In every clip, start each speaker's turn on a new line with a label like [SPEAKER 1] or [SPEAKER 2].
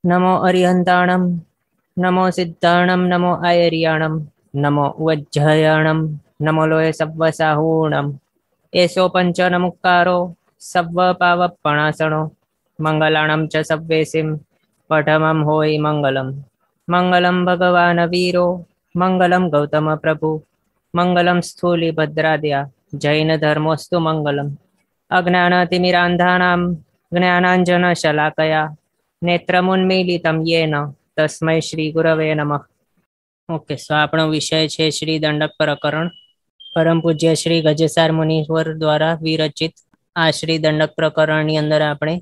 [SPEAKER 1] नमो अरिहंताणं नमो सिद्धाणं नमो आयर्याणं नमो उज्जयाणं नमो लोय सव्वसाहूणं एषो पञ्चनमुक्कारो सव्वपावपणासनो मंगलाणं च सव्वेसिं पठमं होय मंगलम् मंगलं भगवान् वीरो मंगलं गौतम प्रभु मंगलं स्थूलिभद्राद्या जैन धर्मोस्तु मंगलम् अज्ञानातिमिरान्धानां ज्ञानाञ्जनशलाकया नेत्रमुन्मीलितं येन तस्मै श्री गुरवे नमः। ओके, सो આપણો વિષય છે શ્રી દંડક પ્રકરણ। પરમ પૂજ્ય શ્રી ગજેસાર મુનીશ્વર દ્વારા વિરચિત આ શ્રી દંડક પ્રકરણની અંદર આપણે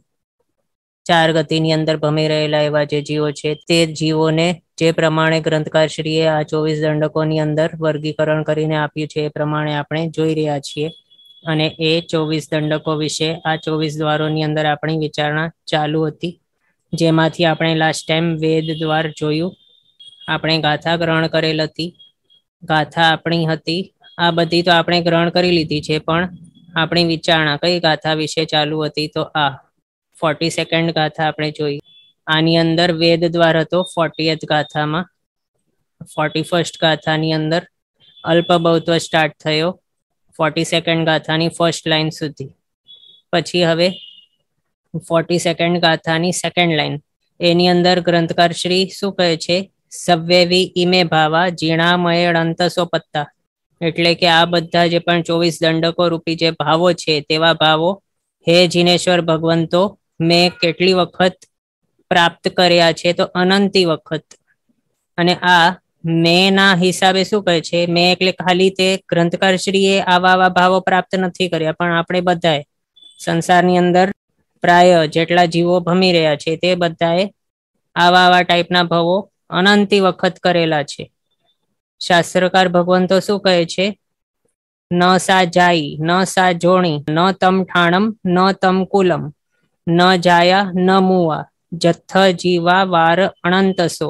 [SPEAKER 1] ચાર ગતિની અંદર ભમી રહેલા એવા જે જીવો છે તે જીવોને જે પ્રમાણે ગ્રંથકારશ્રીએ આ 24 દંડકોની અંદર વર્ગીકરણ કરીને આપ્યું છે એ પ્રમાણે આપણે જોઈ રહ્યા છીએ અને એ 24 દંડકો વિશે આ 24 દ્વારોની અંદર આપણી વિચારણા ચાલુ હતી, જેમાંથી આપણે લાસ્ટ ટાઈમ વેદ દ્વાર જોયું, આપણે ગાથા ગ્રહણ કરેલ હતી, ગાથા આપણી હતી આ બધી તો આપણે ગ્રહણ કરી લીધી છે, પણ આપણી વિચારણા કઈ ગાથા વિશે ચાલુ હતી તો આ 42nd ગાથા આપણે જોઈ। આની અંદર વેદ દ્વાર હતો 40th ગાથામાં। 41st ગાથાની અંદર અલ્પબૌત્વ સ્ટાર્ટ થયો 42nd ગાથાની ફર્સ્ટ લાઈન સુધી। પછી હવે 42nd ગાથાની સેકન્ડ લાઈન એની અંદર ગ્રંથકાર શ્રી શું કહે છે, સવ્યેવી ઇમે ભાવા જીણામયળંતસો પત્તા, એટલે કે આ બધા જે પણ 24 દંડકો રૂપી જે ભાવો છે તેવા ભાવો હે જીનેશ્વર ભગવંતો મેં કેટલી વખત પ્રાપ્ત કર્યા છે તો અનંતી વખત। અને આ મેં ના હિસાબે શું કહે છે, મેં એટલે ખાલી તે ગ્રંથકાર શ્રીએ આવા ભાવો પ્રાપ્ત નથી કર્યા, પણ આપણે બધાએ સંસારની અંદર પ્રાય જેટલા જીવો ભમી રહ્યા છે તે બધાએ આવા ટાઈપના ભવો અનંતી વખત કરેલા છે। શાસ્ત્રકાર ભગવંતો શું કહે છે, ન સા જાઈ ન સા જોણી ન તમ ઠાણમ ન તમ કુલમ ન જાયા ન મુવા જથ્થ જીવા વાર અનંતસો,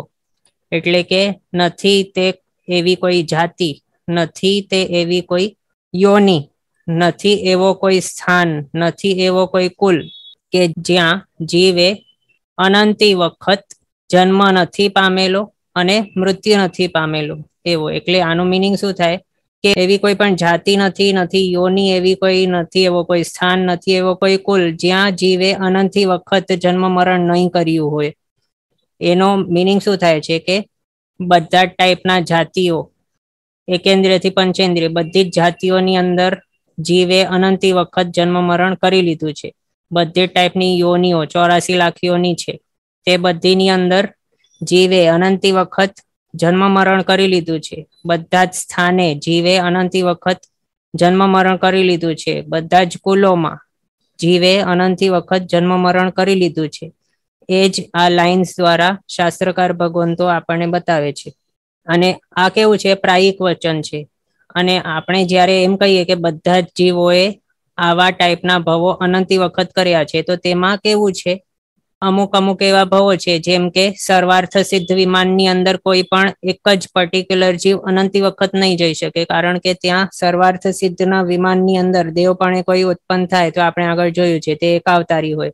[SPEAKER 1] એટલે કે નથી તે એવી કોઈ જાતિ, નથી તે એવી કોઈ યોની, નથી એવો કોઈ સ્થાન, નથી એવો કોઈ કુલ કે જ્યાં જીવે અનંતી વખત જન્મ નથી પામેલો અને મૃત્યુ નથી પામેલો એવો। એટલે આનું મિનિંગ શું થાય કે એવી કોઈ પણ જાતિ નથી, નથી યોની એવી કોઈ, નથી એવો કોઈ સ્થાન, નથી એવો કોઈ કુલ જ્યાં જીવે અનંતી વખત જન્મ મરણ નહીં કર્યું હોય। એનો મિનિંગ શું થાય છે કે બધા જ ટાઈપના જાતિઓ એકેન્દ્રિયથી પંચેન્દ્રિય બધી જ જાતિઓની અંદર જીવે અનંતી વખત જન્મ મરણ કરી લીધું છે। બધી ટાઈપની યોનીઓ 84 લાખ યોની છે તે બધીની અંદર જીવે અનંતી વખત જન્મ મરણ કરી લીધું છે। બધા જ સ્થાને જીવે અનંતી વખત જન્મ મરણ કરી લીધું છે। બધા જ કુલોમાં જીવે અનંતી વખત જન્મ મરણ કરી લીધું છે। એ જ આ લાઇન્સ દ્વારા શાસ્ત્રકાર ભગવંતો આપણને બતાવે છે। અને આ કેવું છે, પ્રાયિક વચન છે। અને આપણે જ્યારે એમ કહીએ કે બધા જ જીવોએ આવા ટાઈપના ભવો અનંતી વખત કર્યા છે તો તેમાં કેવું છે, અમુક અમુક એવા ભવો છે જેમ કે સર્વાર્થ સિદ્ધ વિમાનની અંદર કોઈ પણ એક જ પર્ટિક્યુલર જીવ અનંતી વખત નહીં જઈ શકે, કારણ કે ત્યાં સર્વાર્થ સિદ્ધના વિમાનની અંદર દેવપણે કોઈ ઉત્પન્ન થાય તો આપણે આગળ જોયું છે તે એક અવતારી હોય।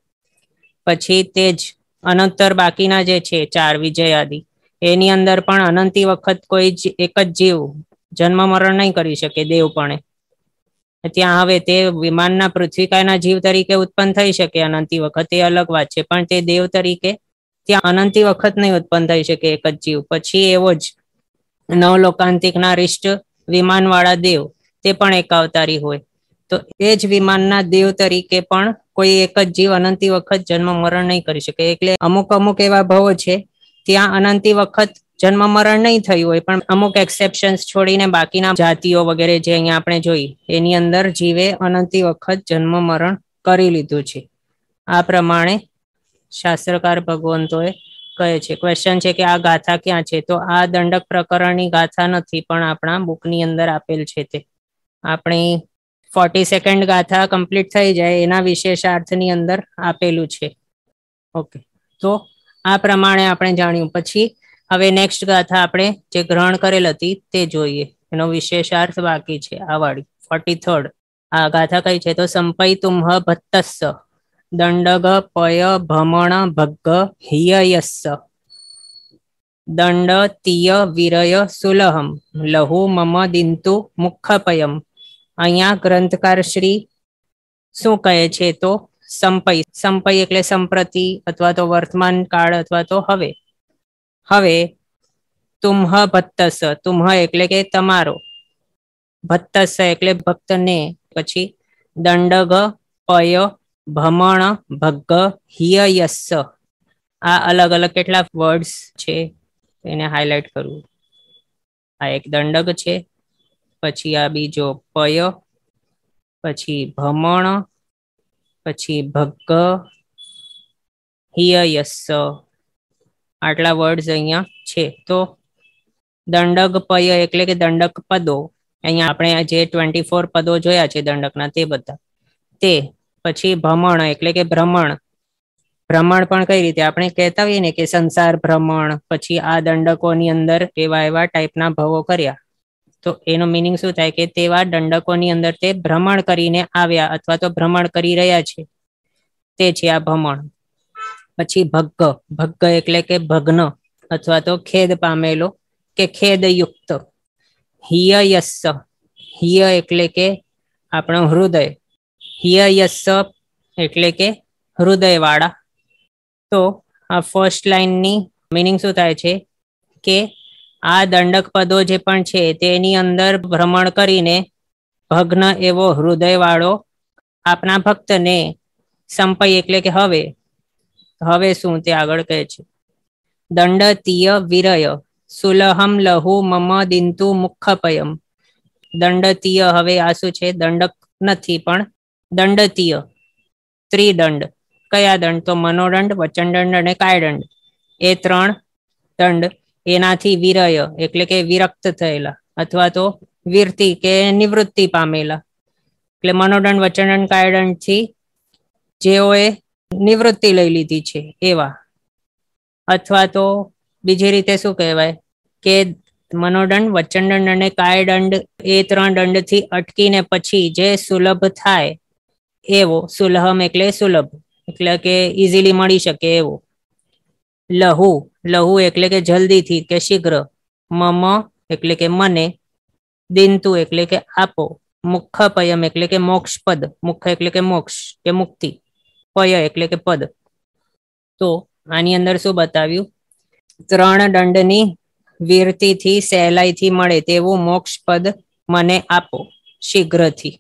[SPEAKER 1] પછી તે જ અનંતર બાકીના જે છે 4 વિજયાદિ એની અંદર પણ અનંતી વખત કોઈ એક જ જીવ જન્મ મરણ નહીં કરી શકે દેવપણે। ત્યાં હવે તે વિમાનના પૃથ્વીકાયના જીવ તરીકે ઉત્પન્ન થઈ શકે અનંતી વખત, એ અલગ વાત છે, પણ તે દેવ તરીકે ત્યાં અનંતી વખત નહીં ઉત્પન્ન થઈ શકે એક જ જીવ। પછી એવો જ નવલોકાંતિકના રિષ્ટ વિમાનવાળા દેવ તે પણ એક અવતારી હોય, તો એ જ વિમાનના દેવ તરીકે પણ કોઈ એક જ જીવ અનંતી વખત જન્મ મરણ નહીં કરી શકે। એટલે અમુક અમુક એવા ભવો છે ત્યાં અનંતી વખત જન્મ મરણ નહીં થયું હોય, પણ અમુક એક્સેપ્શન્સ છોડીને બાકીના જાતિઓ વગેરે જે અહીંયા આપણે જોઈ એની અંદર જીવે અનંતી વખત જન્મ મરણ કરી લીધું છે। આ પ્રમાણે શાસ્ત્રકાર ભગવંતોએ કહે છે। ક્વેશ્ચન છે કે આ ગાથા ક્યાં છે, તો આ દંડક પ્રકરણની ગાથા નથી, પણ આપણા બુકની અંદર આપેલ છે। તે આપણી 42nd ગાથા કમ્પ્લીટ થઈ જાય એના વિશેષાર્થની અંદર આપેલું છે। ઓકે, તો આ પ્રમાણે આપણે જાણ્યું। પછી હવે નેક્સ્ટ ગાથા આપણે જે ગ્રહણ કરેલ હતી તે જોઈએ, એનો વિશેષાર્થ બાકી છે। આ વાળી 43rd આ ગાથા કઈ છે, તો સંપૈ તુમ્હ ભત્તસ્સ, दंडग पय भमण भग्ग हिययस्स दंड तीय वीरय सुलहम लहु मम दिंतु मुखपयम। અહીંયા ગ્રંથકાર શ્રી શું કહે છે તો સંપય, સંપય એટલે સંપ્રતિ અથવા તો વર્તમાન કાળ અથવા તો હવે. હવે તુમ્હ ભત્તસ, તુમ્હ એટલે કે તમારો, ભત્તસ એટલે ભક્તને, પછી દંડગ પય ભમણ ભગ્ગ હિયયસ્સ, આ અલગ અલગ કેટલા વર્ડ્સ છે એને હાઇલાઇટ કરવું. આ એક દંડક છે, પછી આ બીજો પય, પછી ભમણ, પછી ભગ્ગ, હિયયસ્સ, આટલા વર્ડ્સ અહીંયા છે. તો દંડક પય એટલે કે દંડક પદો, અહીંયા આપણે જે 24 પદો જોયા છે દંડકના તે બધા, તે પછી ભ્રમણ એટલે કે ભ્રમણ, ભ્રમણ પણ કઈ રીતે આપણે કહેતા હોઈએ ને કે સંસાર ભ્રમણ, પછી આ દંડકોની અંદર એવા એવા ટાઈપના ભવો કર્યા, તો એનો મિનિંગ શું થાય કે તેવા દંડકોની અંદર તે ભ્રમણ કરીને આવ્યા અથવા તો ભ્રમણ કરી રહ્યા છે, તે છે આ ભ્રમણ. પછી ભગ્ગ, ભગ્ગ એટલે કે ભગ્ન અથવા તો ખેદ પામેલો કે ખેદયુક્ત. હિયયસ્સ, હિય એટલે કે આપણો હૃદય, હિયયસ્સ એટલે કે હૃદય વાળા. તો આ ફર્સ્ટ લાઈનની મિનિંગ શું થાય છે કે આ દંડક પદો જે પણ છે તેની અંદર ભ્રમણ કરીને ભગ્ન એવો હૃદય વાળો આપના ભક્તને, સંપય એટલે કે હવે, હવે શું તે આગળ કહે છે. દંડતીય વિરય સુલહમ લહુ મમ દિંતુ મુખપયમ. દંડતીય, હવે આ શું છે, દંડક નથી પણ દંડતીય, ત્રિદંડ. કયા દંડ તો મનોદંડ, વચનદંડ અને કાયદંડ, એ 3 દંડ. એનાથી વિરય એટલે કે વિરક્ત થયેલા અથવા તો વીરતી કે નિવૃત્તિ પામેલા, એટલે મનોદંડ વચનદંડ કાયદંડ થી જેઓએ નિવૃત્તિ લઈ લીધી છે એવા, અથવા તો બીજી રીતે શું કહેવાય કે મનોદંડ વચનદંડ અને કાયદંડ એ 3 દંડથી અટકીને પછી જે સુલભ થાય એવો, સુલહમ એટલે સુલભ એટલે કે ઇઝીલી મળી શકે એવો. લહુ, લહુ એટલે કે જલ્દીથી કે શીઘ્ર. મમ એટલે કે મને. દિંતુ એટલે કે આપો. મુખપયમ એટલે કે મોક્ષપદ, મુખ એટલે કે મોક્ષ કે મુક્તિ, પય એટલે કે પદ. તો આની અંદર શું બતાવ્યું, 3 દંડની વીરતીથી સહેલાઈથી મળે તેવું મોક્ષ પદ મને આપો શીઘ્રથી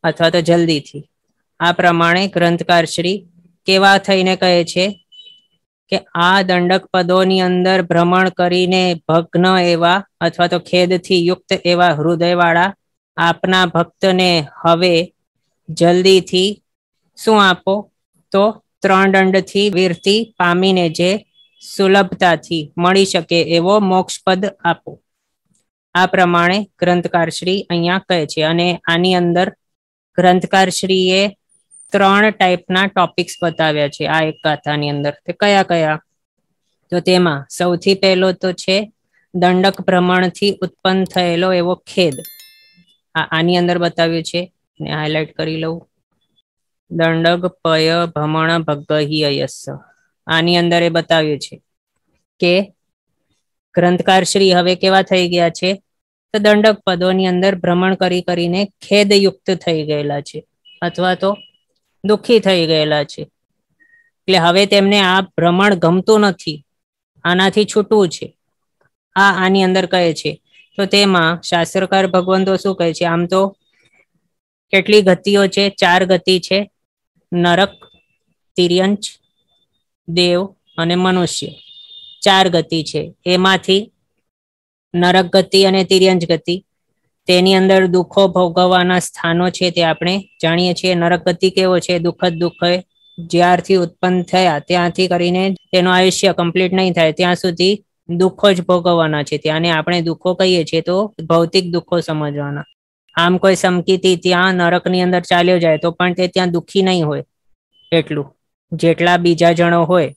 [SPEAKER 1] અથવા તો જલ્દીથી. આ પ્રમાણે ગ્રંથકાર શ્રી કેવા થઈને કહે છે કે આ દંડક પદોની અંદર ભ્રમણ કરીને ભગ્ન એવા અથવા તો ખેદથી યુક્ત એવા હૃદયવાળા આપના ભક્તને હવે જલ્દીથી શું આપો તો 3 દંડથી વીરતી પામીને જે સુલભતાથી મળી શકે એવો મોક્ષપદ આપો. આ પ્રમાણે ગ્રંથકાર શ્રી અહીંયા કહે છે. અને આની અંદર ગ્રંથકાર શ્રીએ 3 ટાઈપના ટોપિક્સ બતાવ્યા છે આ એક ગાથાની અંદર. તે કયા કયા, તો તેમાં સૌથી પહેલો તો છે દંડક ભ્રમણથી ઉત્પન્ન થયેલો એવો ખેદ. આની અંદર બતાવ્યું છે, ને હાઇલાઇટ કરી લઉં. દંડક પય ભ્રમણ ભગ્ગ હિયયસ્સ, આની અંદર એ બતાવ્યું છે કે ગ્રંથકાર શ્રી હવે કેવા થઈ ગયા છે, તો દંડક પદોની અંદર ભ્રમણ કરીને ખેદયુક્ત થઈ ગયેલા છે અથવા તો દુઃખી થઈ ગયેલા છે. એટલે હવે તેમને આ ભ્રમણ ગમતું નથી, આનાથી છૂટવું છે, આની અંદર કહે છે. તો તેમાં શાસ્ત્રકાર ભગવંતો શું કહે છે, આમ તો કેટલી ગતિઓ છે, 4 ગતિ છે, નરક, તિર્યંચ, દેવ અને મનુષ્ય, 4 ગતિ છે. એમાંથી નરક ગતિ અને તિર્યંચ ગતિ, તેની અંદર દુઃખો ભોગવવાના સ્થાનો છે તે આપણે જાણીએ છીએ. નરક ગતિ કેવો છે, દુઃખદ દુઃખ જ્યારથી ઉત્પન્ન થયા ત્યાંથી કરીને તેનું આયુષ્ય કમ્પ્લીટ નહીં થાય ત્યાં સુધી દુઃખો જ ભોગવવાના છે. ત્યાંને આપણે દુઃખો કહીએ છીએ તો ભૌતિક દુઃખો સમજવાના. આમ કોઈ સમકીતી ત્યાં નરકની અંદર ચાલ્યો જાય તો પણ તે ત્યાં દુઃખી નહીં હોય એટલું, જેટલા બીજા જણો હોય.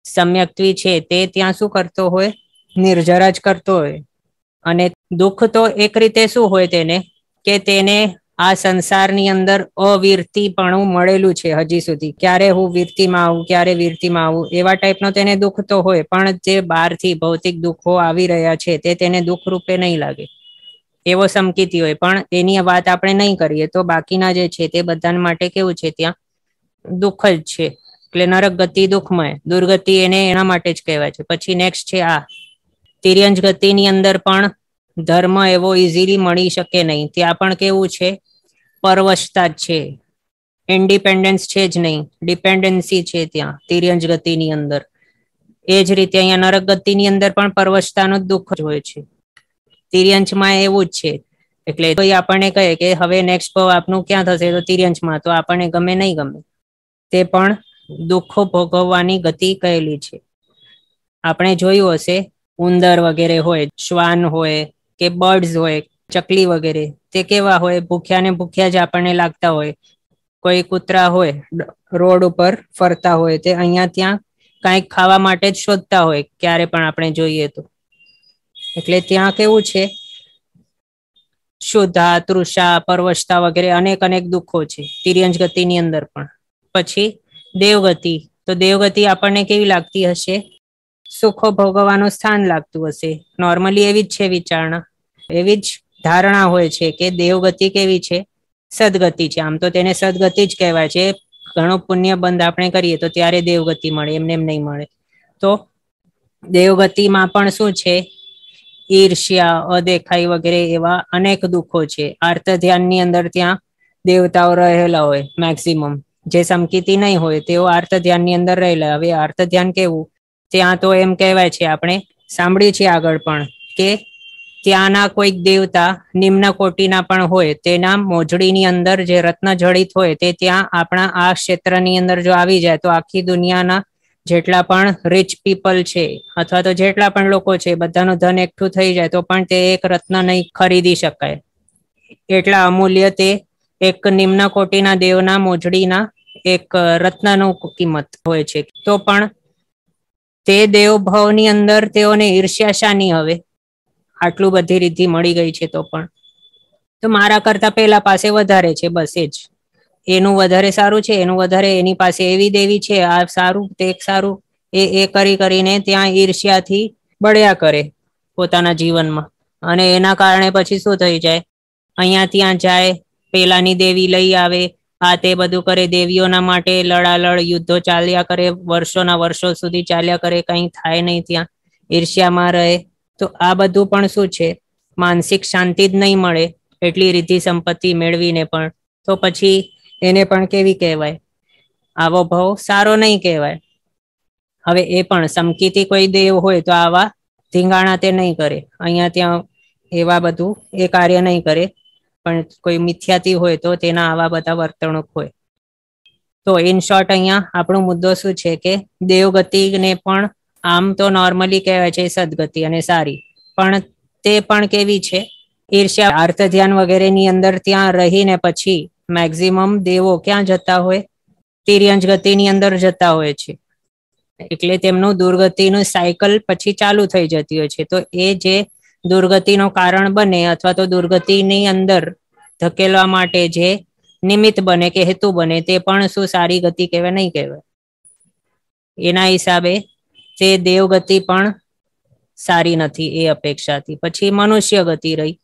[SPEAKER 1] સમ્યક્ત્વી છે તે ત્યાં શું કરતો હોય, નિર્જરા જ કરતો હોય. અને દુઃખ તો એક રીતે શું હોય તેને, કે તેને આ સંસારની અંદર અવીરતીપણું મળેલું છે હજી સુધી. ક્યારે હું વીરતીમાં આવું, ક્યારે વીરતીમાં આવું, એવા ટાઈપનો તેને દુઃખ તો હોય, પણ જે બહારથી ભૌતિક દુઃખો આવી રહ્યા છે તે તેને દુઃખ રૂપે નહીં લાગે, એવો સમકીતી હોય. પણ એની વાત આપણે નહીં કરીએ તો બાકીના જે છે તે બધા માટે કેવું છે, ત્યાં દુઃખ જ છે. એટલે નરક ગતિ દુઃખમય, દુર્ગતિ એને એના માટે જ કહેવાય છે. પછી નેક્સ્ટ છે આ તિર્યંજ ગતિની અંદર પણ ધર્મ એવો ઇઝીલી મળી શકે નહીં. ત્યાં પણ કેવું છે, પરવશતા જ છે, ઇન્ડિપેન્ડન્સ છે જ નહીં, ડિપેન્ડન્સી છે ત્યાં તિર્યંજ ગતિની અંદર. એ જ રીતે અહીંયા નરક ગતિની અંદર પણ પરવશતાનું દુઃખ જ હોય છે. તિર્યંજમાં એવું જ છે. એટલે કોઈ આપણને કહે કે હવે નેક્સ્ટ ભાવ આપનું ક્યાં થશે, તો તિર્યંજમાં, તો આપણને ગમે નહીં ગમે, તે પણ દુઃખો ભોગવવાની ગતિ કહેલી છે. આપણે જોયું હશે ઉંદર વગેરે હોય, શ્વાન હોય કે બર્ડ્સ હોય, ચકલી વગેરે, તે કેવા હોય, ભૂખ્યા ને ભૂખ્યા જ આપણને લાગતા હોય. કોઈ કૂતરા હોય રોડ ઉપર ફરતા હોય, તે અહીંયા ત્યાં કંઈક ખાવા માટે જ શોધતા હોય ક્યારે પણ આપણે જોઈએ તો. એટલે ત્યાં કેવું છે, શુદ્ધા, તૃષા, પરવશતા વગેરે અનેક અનેક દુઃખો છે તિર્યંજ ગતિની અંદર પણ. પછી દેવગતિ, તો દેવગતિ આપણને કેવી લાગતી હશે, સુખો ભોગવવાનું સ્થાન લાગતું હશે. નોર્મલી એવી જ છે વિચારણા, એવી જ ધારણા હોય છે કે દેવગતિ કેવી છે, સદગતિ છે. આમ તો તેને સદગતિ જ કહેવાય છે. ઘણો પુણ્ય બંધ આપણે કરીએ તો ત્યારે દેવગતિ મળે, એમને એમ નહીં મળે. તો દેવગતિમાં પણ શું છે, ઈર્ષ્યા, અદેખાઈ વગેરે એવા અનેક દુઃખો છે. આર્ત ધ્યાનની અંદર ત્યાં દેવતાઓ રહેલા હોય મેક્સિમમ. જે સમકીતી નહીં હોય તેઓ આર્ત ધ્યાનની અંદર રહેલા. હવે આર્ત ધ્યાન કેવું, ત્યાં તો એમ કહેવાય છે, આપણે સાંભળીએ છીએ આગળ પણ, કે ત્યાંના કોઈક દેવતા નિમ્ન કોટીના પણ હોય, તેના મોજડીની અંદર જે રત્ન જડિત હોય તે ત્યાં આપણા આ ક્ષેત્રની અંદર જો આવી જાય તો આખી દુનિયાના જેટલા પણ રીચ પીપલ છે અથવા તો જેટલા પણ લોકો છે બધાનું ધન એકઠું થઈ જાય તો પણ તે એક રત્ન નહીં ખરીદી શકાય. એટલા અમૂલ્ય તે એક નિમ્ન કોટીના દેવના મોજડીના એક રત્નનું કિંમત હોય છે. તો પણ તે દેવ ભાવની અંદર તેઓને ઈર્ષ્યા શાની, હવે આટલું બધી રીતિ મળી ગઈ છે તો પણ, તો મારા કરતા પેલા પાસે વધારે છે, બસ એ જ, એનું વધારે સારું છે, એનું વધારે, એની પાસે એવી દેવી છે, આ સારું, તે સારું, એ કરી કરીને ત્યાં ઈર્ષ્યાથી બળ્યા કરે પોતાના જીવનમાં. અને એના કારણે પછી શું થઈ જાય, અહીંયા ત્યાં જાય, પેલાની દેવી લઈ આવે, આ તે બધું કરે, દેવીઓના માટે લડાલડ યુદ્ધો ચાલ્યા કરે, વર્ષોના વર્ષો સુધી ચાલ્યા કરે, કંઈ થાય નહીં, ત્યાં ઈર્ષ્યામાં રહે. તો આ બધું પણ શું છે, માનસિક શાંતિ જ નહીં મળે એટલી રીતિ સંપત્તિ મેળવીને પણ, તો પછી એને પણ કેવી કહેવાય, આવો ભાવ સારો નહીં કહેવાય. હવે એ પણ સમકીતી કોઈ દેવ હોય તો આવા ધીંગાણા તે નહીં કરે, અહીંયા ત્યાં એવા બધું એ કાર્ય નહીં કરે. પણ કોઈ મિથ્યાતી હોય તો તેના આવા બધા વર્તણૂક હોય. તો ઇન શોર્ટ અહીંયા આપણો મુદ્દો શું છે કે દેવગતિને પણ આમ તો નોર્મલી કહેવાય છે સદગતિ અને સારી, પણ તે પણ કેવી છે, ઈર્ષ્યા, આર્ત ધ્યાન વગેરેની અંદર ત્યાં રહીને પછી મેક્સિમમ દેવો ક્યાં જતા હોય, તિર્યંજ ગતિની અંદર જતા હોય છે. એટલે તેમનું દુર્ગતિનું સાયકલ પછી ચાલુ થઈ જતી હોય છે. તો એ જે દુર્ગતિનું કારણ બને અથવા તો દુર્ગતિની અંદર ધકેલવા માટે જે નિમિત્ત બને કે હેતુ બને, તે પણ શું સારી ગતિ કહેવાય, નહીં કહેવાય. એના હિસાબે તે દેવગતિ પણ સારી નથી એ અપેક્ષાથી. પછી મનુષ્ય ગતિ રહી,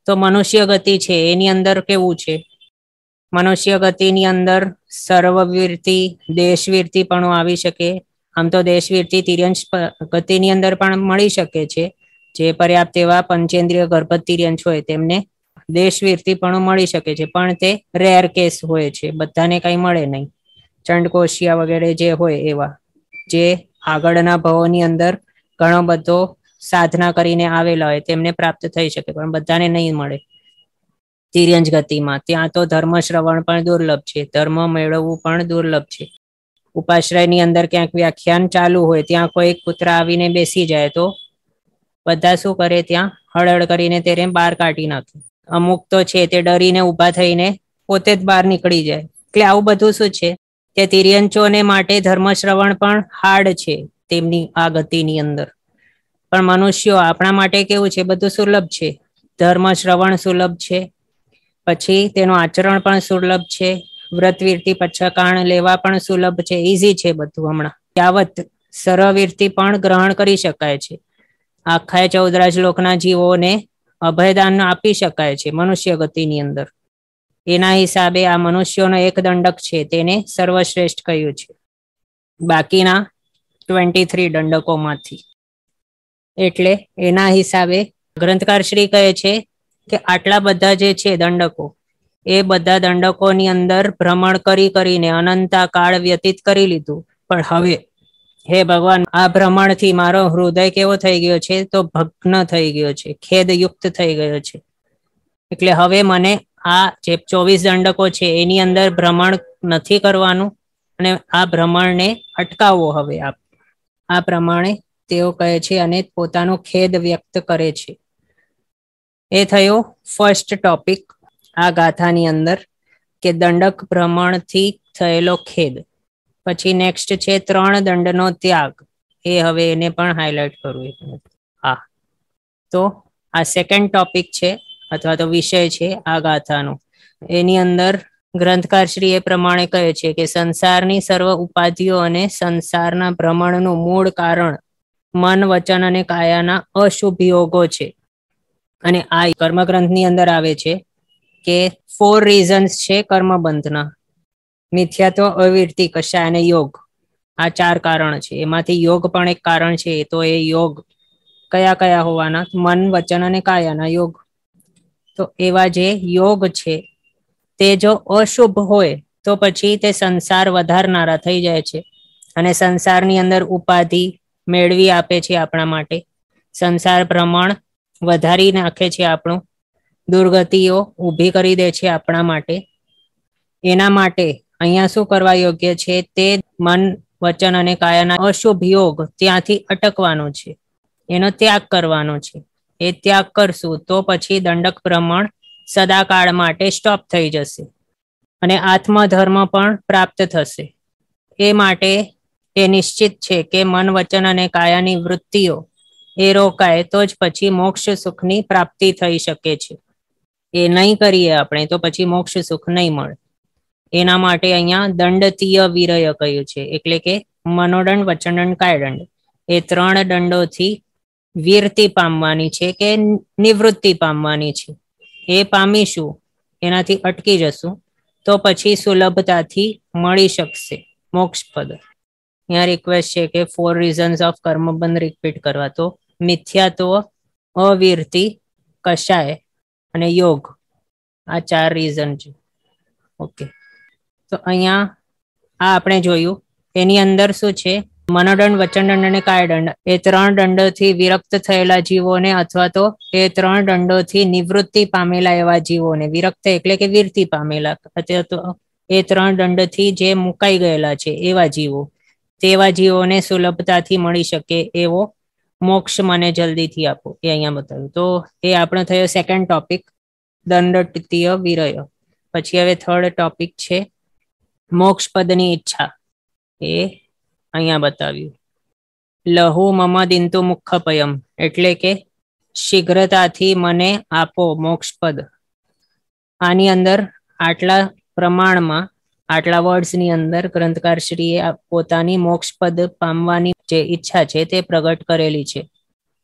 [SPEAKER 1] તો મનુષ્ય ગતિ છે એની અંદર કેવું છે, મનુષ્ય ગતિની અંદર સર્વવીરતિ, દેશવીરતિ પણ આવી શકે. આમ તો દેશવીરતિ તિર્યંજ ગતિની અંદર પણ મળી શકે છે, જે પર્યાપ્ત એવા પંચેન્દ્રિય ગર્ભ તિર્યંજ હોય તેમને દેશવીરતિ પણ મળી શકે છે, પણ તે રેર કેસ હોય છે, બધાને કઈ મળે નહીં. ચંડકોશિયા વગેરે જે હોય એવા, જે આગળના ભાવોની અંદર ઘણો બધો સાધના કરીને આવેલા હોય તેમને પ્રાપ્ત થઈ શકે, પણ બધાને નહીં મળે તિર્યંજ ગતિમાં. ત્યાં તો ધર્મ શ્રવણ પણ દુર્લભ છે, ધર્મ મેળવવું પણ દુર્લભ છે. ઉપાશ્રયની અંદર ક્યાંક વ્યાખ્યાન ચાલુ હોય, ત્યાં કોઈ કૂતરા આવીને બેસી જાય તો બધા શું કરે, ત્યાં હળહળ કરીને તેને બહાર કાઢી નાખે. અમુક તો છે તે ડરીને ઊભા થઈને પોતે જ બહાર નીકળી જાય. એટલે આવું બધું શું છે કે તિર્યંચોને માટે ધર્મ શ્રવણ પણ હાર્ડ છે તેમની આ ગતિની અંદર. પણ મનુષ્યો આપણા માટે કેવું છે, બધું સુલભ છે, ધર્મ શ્રવણ સુલભ છે, પછી તેનું આચરણ પણ સુલભ છે, વ્રતવીરતી પછકાણ લેવા પણ સુલભ છે, ઈઝી છે બધું. હમણાં યાવત સરવીરતી પણ ગ્રહણ કરી શકાય છે. આખા 14 લોકના જીવોને અભયદાન આપી શકાય છે મનુષ્ય ગતિની અંદર. એના હિસાબે આ મનુષ્યોનો એક દંડક છે તેને સર્વશ્રેષ્ઠ કહ્યું છે બાકીના 23 દંડકોમાંથી. એટલે એના હિસાબે ગ્રંથકાર શ્રી કહે છે કે આટલા બધા જે છે દંડકો, એ બધા દંડકોની અંદર ભ્રમણ કરીને અનંતા કાળ વ્યતીત કરી લીધું. પણ હવે હે ભગવાન, આ ભ્રમણથી મારો હૃદય કેવો થઈ ગયો છે? તો ભગ્ન થઈ ગયો છે, ખેદયુક્ત થઈ ગયો છે. એટલે હવે મને આ જે 24 દંડકો છે એની અંદર ભ્રમણ નથી કરવાનું, અને આ ભ્રમણને અટકાવવો હવે આ પ્રમાણે તેઓ કહે છે અને પોતાનો ખેદ વ્યક્ત કરે છે. એ થયો ફર્સ્ટ ટોપિક આ ગાથાની અંદર, કે દંડક ભ્રમણથી થયેલો ખેદ. પછી નેક્સ્ટ છે 3 દંડનો ત્યાગ. એ હવે એને પણ હાઇલાઇટ કરવું. હા, તો આ સેકન્ડ ટોપિક છે અથવા તો વિષય છે આ ગાથાનો. એની અંદર ગ્રંથકાર શ્રી એ પ્રમાણે કહે છે કે સંસારની સર્વ ઉપાધિઓ અને સંસારના ભ્રમણનું મૂળ કારણ મન, વચન અને કાયાના અશુભ યોગો છે. અને આ કર્મગ્રંથની અંદર આવે છે કે 4 રીઝન્સ છે કર્મબંધના: મિથ્યાત્વ, અવિરતિ, કષાય અને યોગ. આ 4 કારણ છે. એમાંથી યોગ પણ એક કારણ છે. તો એ યોગ કયા કયા હોવાના? મન, વચન અને કાયાના યોગ. તો એવા જે યોગ છે તે જો અશુભ હોય તો પછી તે સંસાર વધારનારા થઈ જાય છે, અને સંસારની અંદર ઉપાધિ મેળવી આપે છે આપણા માટે. સંસાર ભ્રમણ વધારી નાખે છે આપણું, દુર્ગતિઓ ઊભી કરી દે છે આપણા માટે. એના માટે અહીંયા શું કરવા યોગ્ય છે? તે મન, વચન અને કાયાના અશુભ યોગ ત્યાંથી અટકવાનો છે, એનો ત્યાગ કરવાનો છે. એ ત્યાગ કરશું તો પછી દંડક ભ્રમણ સદાકાળ માટે સ્ટોપ થઈ જશે અને આત્મધર્મ પણ પ્રાપ્ત થશે. એ માટે એ નિશ્ચિત છે કે મન, વચન અને કાયાની વૃત્તિઓ એ રોકાય તો જ પછી મોક્ષ સુખની પ્રાપ્તિ થઈ શકે છે. એ નહીં કરીએ આપણે તો પછી મોક્ષ સુખ નહીં મળે. એના માટે અહીંયા દંડતીય વિરય કહ્યું છે, એટલે કે મનોદંડ, વચનદંડ, કાયદંડ, એ 3 દંડોથી વીરતી પામવાની છે કે નિવૃત્તિ પામવાની છે. એ પામીશું, એનાથી અટકી જશું તો પછી સુલભતાથી મળી શકશે મોક્ષ પદ. અહીંયા રિક્વેસ્ટ છે કે 4 રીઝન્સ ઓફ કર્મબંધ રિપીટ કરવા. તો મિથ્યાત્વ, અવિરતિ, કષાય અને યોગ, આ 4 રીઝન છે. ઓકે, તો અહીંયા આ આપણે જોયું. એની અંદર શું છે? મનોદંડ, વચનદંડ અને કાયદંડ, એ 3 દંડોથી વિરક્ત થયેલા જીવોને, અથવા તો એ 3 દંડોથી નિવૃત્તિ પામેલા એવા જીવોને, વિરક્ત એટલે કે વીરતી પામેલા, અથવા તો એ 3 દંડથી જે મુકાઈ ગયેલા છે એવા જીવો, તેવા જીવોને સુલભતાથી મળી શકે એવો મોક્ષ મને જલ્દીથી આપો, એ અહીંયા બતાવ્યું. તો એ આપણો થયો સેકન્ડ ટોપિક, દંડતીય વિરય. પછી હવે થર્ડ ટોપિક છે મોક્ષ પદની ઈચ્છા. એ અહીંયા બતાવ્યું. લહુ મમ દિંતુ મુખપયમ, એટલે કે શીઘ્રતાથી મને આપો મોક્ષ પદ. આની અંદર આટલા પ્રમાણમાં, આટલા વર્ડ્સની અંદર ગ્રંથકાર શ્રીએ પોતાની મોક્ષ પદ પામવાની જે ઈચ્છા છે તે પ્રગટ કરેલી છે.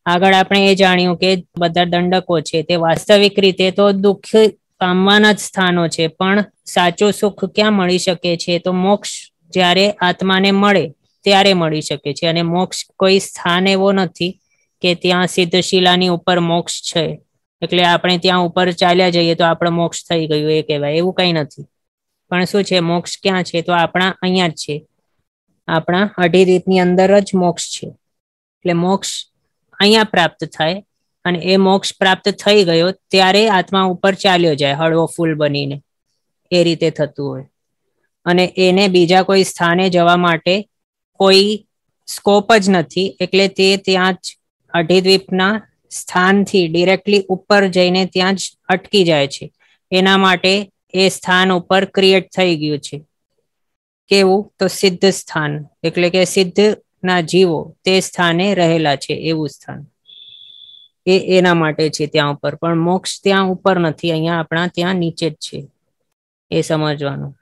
[SPEAKER 1] આગળ આપણે એ જાણ્યું કે બધા દંડકો છે તે વાસ્તવિક રીતે તો દુઃખ પામવાના જ સ્થાનો છે, પણ સાચું સુખ ક્યાં મળી શકે છે? તો મોક્ષ જ્યારે આત્માને મળે ત્યારે મળી શકે છે. અને મોક્ષ કોઈ સ્થાન એવો નથી કે ત્યાં સિદ્ધશિલાની ઉપર મોક્ષ છે, એટલે આપણે ત્યાં ઉપર ચાલ્યા જઈએ તો આપણો મોક્ષ થઈ ગયું એ કહેવાય, એવું કંઈ નથી. પણ શું છે? મોક્ષ ક્યાં છે? તો આપણા અહીંયા જ છે, આપણા અઢીરીતની અંદર જ મોક્ષ છે. એટલે મોક્ષ અહીંયા પ્રાપ્ત થાય, અને એ મોક્ષ પ્રાપ્ત થઈ ગયો ત્યારે આત્મા ઉપર ચાલ્યો જાય હળવો ફૂલ બનીને, એ રીતે થતું હોય. અને એને બીજા કોઈ સ્થાને જવા માટે કોઈ સ્કોપ જ નથી, એટલે તે ત્યાં જ અઢીદ્વીપના સ્થાનથી ડિરેક્ટલી ઉપર જઈને ત્યાં જ અટકી જાય છે. એના માટે એ સ્થાન ઉપર ક્રિએટ થઈ ગયું છે. કેવું? તો સિદ્ધ સ્થાન, એટલે કે સિદ્ધ ના જીવો તે સ્થાને રહેલા છે એવું સ્થાન. એના માટે છે ત્યાં ઉપર, પણ મોક્ષ ત્યાં ઉપર નથી, અહીંયા આપણા ત્યાં નીચે જ છે, એ સમજવાનું.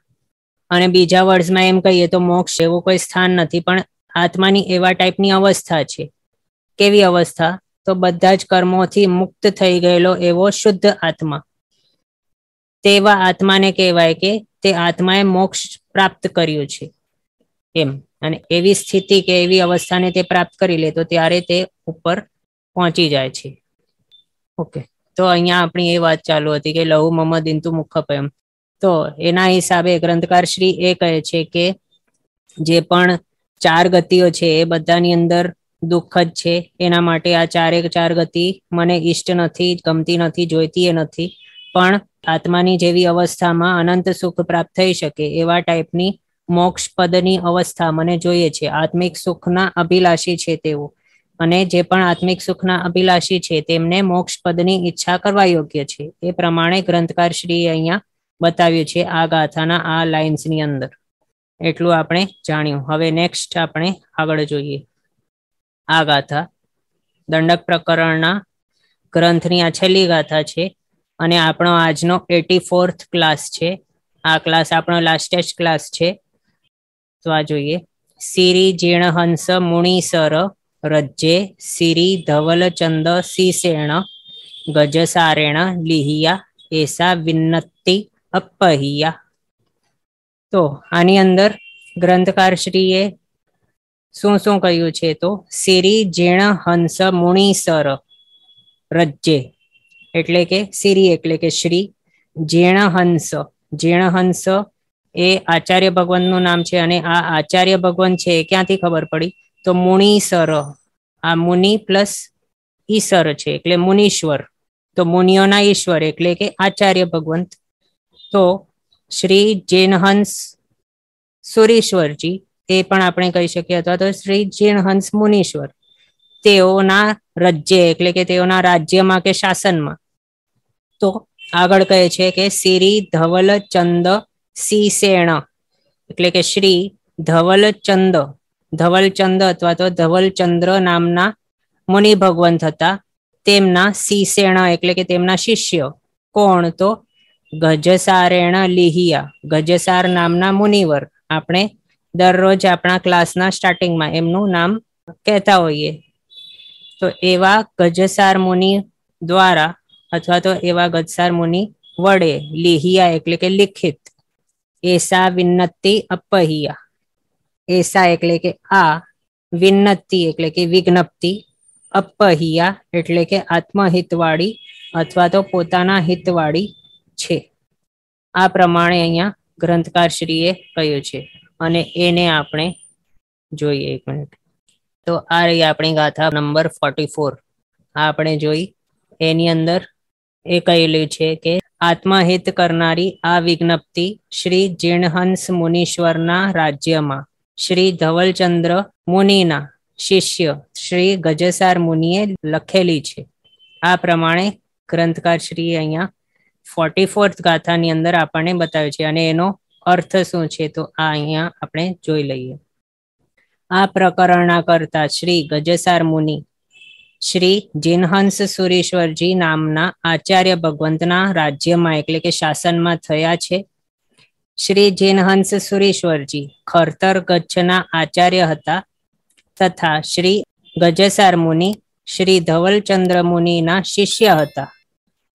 [SPEAKER 1] અને બીજા વર્ષમાં એમ કહીએ તો મોક્ષ એવું કોઈ સ્થાન નથી, પણ આત્માની એવા ટાઈપની અવસ્થા છે. કેવી અવસ્થા? તો બધા જ કર્મોથી મુક્ત થઈ ગયેલો એવો શુદ્ધ આત્મા. તેવા આત્માને કહેવાય કે તે આત્માએ મોક્ષ પ્રાપ્ત કર્યું છે એમ. અને એવી સ્થિતિ કે એવી અવસ્થાને તે પ્રાપ્ત કરી લે તો ત્યારે તે ઉપર પહોંચી જાય છે. ઓકે, તો અહીંયા આપણી એ વાત ચાલુ હતી કે લહુ મમ દિંતુ મુખપયમ. તો એના હિસાબે ગ્રંથકાર શ્રી એ કહે છે કે જે પણ 4 ગતિઓ છે એ બધાની અંદર દુઃખ જ છે. એના માટે આ 4 ગતિ મને ઈષ્ટ નથી, ગમતી નથી, જોઈતી એ નથી. પણ આત્માની જેવી અવસ્થામાં અનંત સુખ પ્રાપ્ત થઈ શકે એવા ટાઈપની મોક્ષ પદની અવસ્થા મને જોઈએ છે. આત્મિક સુખના અભિલાષી છે તેઓ. અને જે પણ આત્મિક સુખના અભિલાષી છે તેમને મોક્ષ પદની ઈચ્છા કરવા યોગ્ય છે. એ પ્રમાણે ગ્રંથકાર શ્રી અહીંયા બતાવ્યું છે આ ગાથાના આ લાઇન્સની અંદર. એટલું આપણે જાણ્યું. હવે નેક્સ્ટ આપણે આગળ જોઈએ. આ ગાથા દંડક પ્રકરણના ગ્રંથની આ છેલ્લી ગાથા છે અને આપણો આજનો 84th ક્લાસ છે. આ ક્લાસ આપણો લાસ્ટેસ્ટ ક્લાસ છે. તો આ જોઈએ. સિરી જીર્ણહંસ મુનિસર રજ્જે સિરી ધવલચંદ સીસેણ ગજસારેણ લિહિયા એસા વિન્નતિ અપહિયા. તો આની અંદર ગ્રંથકાર શ્રીએ શું શું કહ્યું છે? તો સિરી જીર્ણહંસ મુનિસર રજ્જે એટલે કે સિરી એટલે કે શ્રી, જીર્ણહંસ, જીર્ણહંસ એ આચાર્ય ભગવાનનું નામ છે. અને આ આચાર્ય ભગવાન છે એ ક્યાંથી ખબર પડી? તો મુનિસર, આ મુનિ પ્લસ ઈશ્વર છે એટલે મુનીશ્વર. તો મુનિઓના ઈશ્વર એટલે કે આચાર્ય ભગવંત. તો શ્રી જીર્ણહંસ સુરીશ્વરજી તે પણ આપણે કહી શકીએ, અથવા તો શ્રી જીર્ણહંસ મુનીશ્વર, તેઓના રજ્ય એટલે કે તેઓના રાજ્યમાં કે શાસનમાં. તો આગળ કહે છે કે સિરી ધવલચંદ સીસેણ એટલે કે શ્રી ધવલચંદ, ધવલચંદ અથવા તો ધવલચંદ્ર નામના મુનિ ભગવંત હતા. તેમના સીસેણ એટલે કે તેમના શિષ્ય. કોણ? તો ગજસારેણ લિહિયા, ગજસાર નામના મુનિવર. આપણે દરરોજ આપણા ક્લાસના સ્ટાર્ટિંગમાં એમનું નામ કહેતા હોઈએ. તો એવા ગજસાર મુનિ દ્વારા અથવા તો એવા ગજસાર મુનિ વડે લિહિયા એટલે કે લિખિત એસા વિન્નતિ અપહિયા, એસા એટલે કે આ, વિન્નતિ એટલે કે વિજ્ઞપ્તિ, અપહિયા એટલે કે આત્મહિતવાળી અથવા તો પોતાના હિતવાળી છે. આ પ્રમાણે અહીંયા ગ્રંથકાર શ્રીએ કહ્યું છે અને એને આપણે જોઈએ. 1 મિનિટ. તો આ રહી આપણી ગાથા નંબર 44. આ આપણે જોઈ. એની અંદર એ કહેલું છે કે આત્મહિત કરનારી આ વિજ્ઞપ્તિ શ્રી જીર્ણહંસ મુનીશ્વરના રાજ્યમાં શ્રી ધવલચંદ્ર મુનિના શિષ્ય શ્રી ગજસાર મુનિએ લખેલી છે. આ પ્રમાણે ગ્રંથકાર શ્રી અહીંયા 44th ગાથાની અંદર આપણને બતાવ્યું છે અને એનો અર્થ શું છે તો આ અહીંયા આપણે જોઈ લઈએ. આ પ્રકરણના કરતા શ્રી ગજસાર મુનિ શ્રી જીર્ણહંસ સુરીશ્વરજી નામના આચાર્ય ભગવંતના રાજ્યમાં એટલે કે શાસનમાં થયા છે. શ્રી જીર્ણહંસ સુરીશ્વરજી ખરતર ગચ્છના આચાર્ય હતા તથા શ્રી ગજસાર મુનિ શ્રી ધવલચંદ્ર મુનિના શિષ્ય હતા.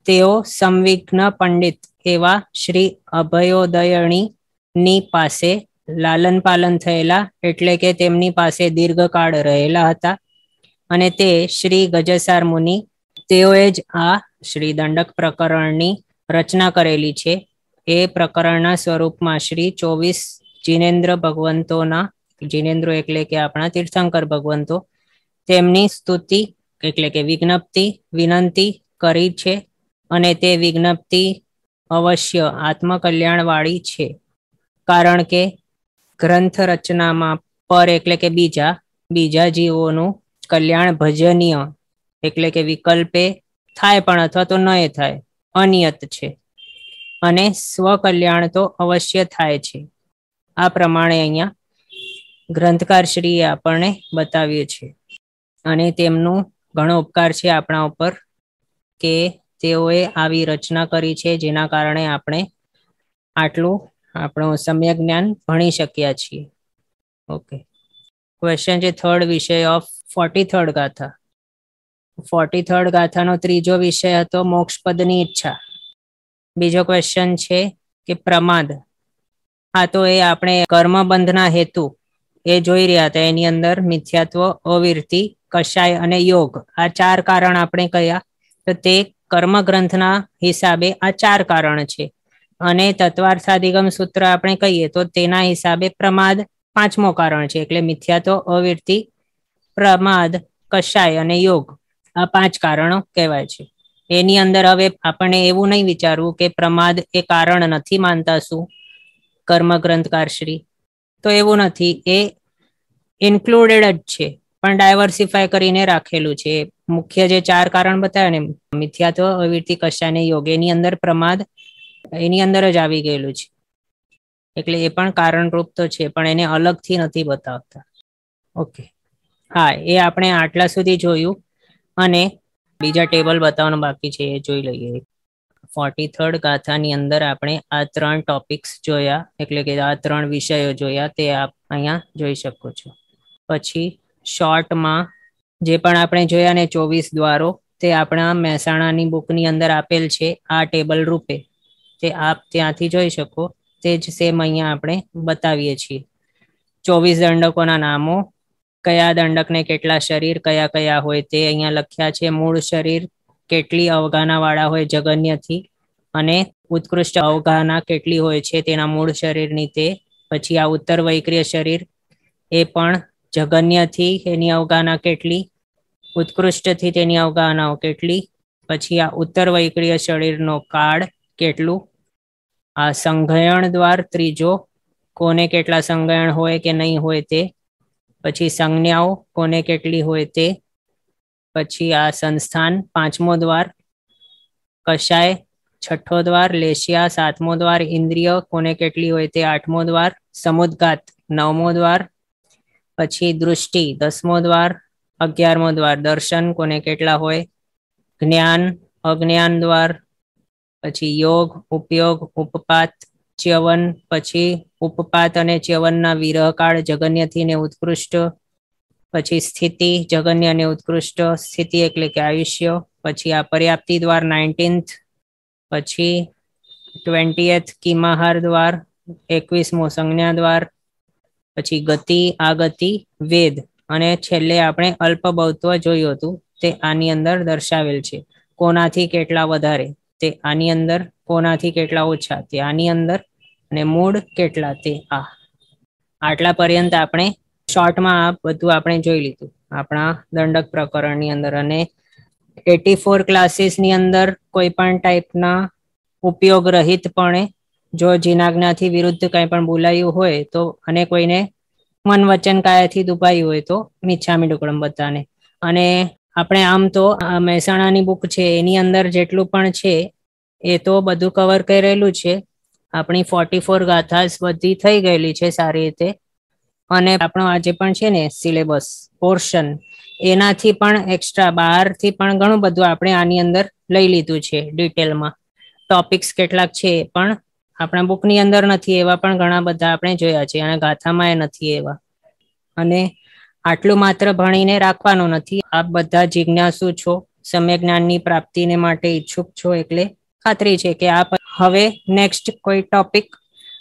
[SPEAKER 1] તેઓ સંવિઘ્ન પંડિત એવા શ્રી અભયોદયણી ની પાસે લાલન પાલન થયેલા એટલે કે તેમની પાસે દીર્ઘકાળ રહેલા હતા. અને તે શ્રી ગજસાર મુનિ તેઓએ જ આ શ્રી દંડક પ્રકરણની રચના કરેલી છે. એ પ્રકરણના સ્વરૂપમાં શ્રી 24 જીનેન્દ્ર ભગવંતોના, જીનેન્દ્રો એટલે કે આપણા તીર્થંકર ભગવંતો, તેમની સ્તુતિ એટલે કે વિજ્ઞપ્તિ વિનંતી કરી છે. અને તે વિજ્ઞપ્તિ અવશ્ય આત્મકલ્યાણ વાળી છે. કારણ કે ગ્રંથ રચનામાં પર એટલે કે બીજા જીવોનું કલ્યાણ ભજનીય એટલે કે વિકલ્પે થાય પણ અથવા તો ન થાય, અનિયત છે. અને સ્વકલ્યાણ તો અવશ્ય થાય છે. આ પ્રમાણે અહીંયા ગ્રંથકાર શ્રીએ આપણને બતાવ્યું છે. અને તેમનું ઘણો ઉપકાર છે આપણા ઉપર કે તેઓએ આવી રચના કરી છે, જેના કારણે આપણે આટલું આપણું સમ્યક જ્ઞાન ભણી શક્યા છીએ. ઓકે, ક્વેશ્ચન છે થર્ડ વિષય ઓફ 43rd ગાથા. 43rd ગાથાનો ત્રીજો વિષય હતો મોક્ષપદની ઈચ્છા. બીજો ક્વેશ્ચન છે કે પ્રમાદ. હા, તો એ આપણે કર્મબંધના હેતુ એ જોઈ રહ્યા હતા. એની અંદર મિથ્યાત્વ, અવિરતિ, કષાય અને યોગ, આ 4 કારણ આપણે કયા, તો તે કર્મ ગ્રંથના હિસાબે આ 4 કારણ છે. અને તત્વાર્થાધિગમ સૂત્ર આપણે કહીએ તો તેના હિસાબે પ્રમાદ 5મો કારણ છે. એટલે મિથ્યાત્વ, અવિરતિ, પ્રમાદ, કષાય અને યોગ, આ 5 કારણો કહેવાય છે. એની અંદર હવે આપણને એવું નહીં વિચારવું કે પ્રમાદ એ કારણ નથી માનતા શું કર્મ ગ્રંથકારશ્રી, તો એવું નથી, એ ઇન્ક્લુડેડ જ છે, પણ ડાયવર્સિફાય કરીને રાખેલું છે. મુખ્ય જે 4 કારણ બતાવ્યા ને, મિથ્યાત્વ, અવિરતિ, કષાય અને યોગ, એની અંદર પ્રમાદ એની અંદર જ આવી ગયેલું છે. એટલે એ પણ કારણરૂપ તો છે, પણ એને અલગથી નથી બતાવતા. ઓકે, હા, એ આપણે આટલા સુધી જોયું. અને બીજા ટેબલ બતાવવાનું બાકી છે, એ જોઈ લઈએ. 43rd ગાથાની અંદર આપણે આ 3 ટોપિક્સ જોયા, એટલે કે આ 3 વિષયો જોયા, તે આપ અહીંયા જોઈ શકો છો. પછી શોર્ટમાં જે પણ આપણે જોયા ને 24 દ્વારો, તે આપણા મહેસાણાની બુકની અંદર આપેલ છે આ ટેબલ રૂપે, તે આપ ત્યાંથી જોઈ શકો. તે જ સેમ અહીંયા આપણે બતાવીએ છીએ. 24 દંડકોના નામો, કયા દંડકને કેટલા શરીર કયા કયા હોય તે અહીંયા લખ્યા છે. મૂળ શરીર કેટલી અવગાહના વાળા હોય જગન્યથી, અને ઉત્કૃષ્ટ અવગાહના કેટલી હોય છે તેના મૂળ શરીરની તે. પછી આ ઉત્તર વૈક્રિય શરીર, એ પણ જગન્યથી એની અવગાહના કેટલી, ઉત્કૃષ્ટથી તેની અવગાહનાઓ કેટલી. પછી આ ઉત્તર વૈક્રિય શરીરનો કાળ કેટલું. આ સંઘયણ દ્વાર ત્રીજો, કોને કેટલા સંઘયણ હોય કે નહીં હોય તે. પછી સંજ્ઞાઓ કોને કેટલી હોય તે. પછી આ સંસ્થાન 5મો દ્વાર, કષાય 6ઠ્ઠો દ્વાર, લેશિયા 7મો દ્વાર, ઇન્દ્રિય કોને કેટલી હોય તે 8મો દ્વાર, સમુદ્ઘાત 9મો દ્વાર. પછી દૃષ્ટિ 10મો દ્વાર, 11મો દ્વાર, દર્શન કોને કેટલા હોય, જ્ઞાન અજ્ઞાન દ્વાર. પછી યોગ, ઉપયોગ, ઉપપાત, ચ્યવન. પછી ઉપપાત અને ચ્યવનના વિરહકાળ જગન્યથી ને ઉત્કૃષ્ટ. પછી સ્થિતિ જગન્ય અને ઉત્કૃષ્ટ, સ્થિતિ એટલે કે આયુષ્ય. પછી આ પર્યાપ્તિ દ્વાર 19th. પછી 20th કિમાહાર દ્વાર, 21મો સંજ્ઞા દ્વાર. પછી ગતિ, આગતિ, વેદ. અને છેલ્લે આપણે અલ્પબૌત્વ જોયું હતું, તે આની અંદર દર્શાવેલ છે. કોનાથી કેટલા વધારે તે આની અંદર, કોનાથી કેટલા ઓછા તે આની અંદર, અને મૂળ કેટલા તે આ. આટલા પર્યંત આપણે શોર્ટમાં આ બધું આપણે જોઈ લીધું આપણા દંડક પ્રકરણની અંદર. અને 84 ક્લાસીસની અંદર કોઈ પણ ટાઈપના ઉપયોગ રહિતપણે જો જીનાજ્ઞાથી વિરુદ્ધ કંઈ પણ બોલાયું હોય તો, અને કોઈને મન વચન કાયાથી દુભાયું હોય તો મિચ્છામિ ડુક્કડમ બધાને. અને આપણે આમ તો આ મહેસાણાની બુક છે એની અંદર જેટલું પણ છે એ તો બધું કવર કરેલું છે. આપણી 44 ગાથાસ બધી થઈ ગયેલી છે સારી રીતે. અને આપણો આજે પણ છે ને સિલેબસ પોર્શન, એનાથી પણ એક્સ્ટ્રા બહારથી પણ ઘણું બધું આપણે આની અંદર લઈ લીધું છે ડિટેલમાં. ટોપિક્સ કેટલાક છે પણ આપણા બુકની અંદર નથી, એવા પણ ઘણા બધા આપણે જોયા છે, અને ગાથામાં એ નથી એવા. અને આટલું માત્ર ભણીને રાખવાનું નથી. આપ બધા જિજ્ઞાસુ છો, સમ્યક જ્ઞાનની પ્રાપ્તિને માટે ઈચ્છુક છો, એટલે ખાતરી છે કે આપ હવે નેક્સ્ટ કોઈ ટોપિક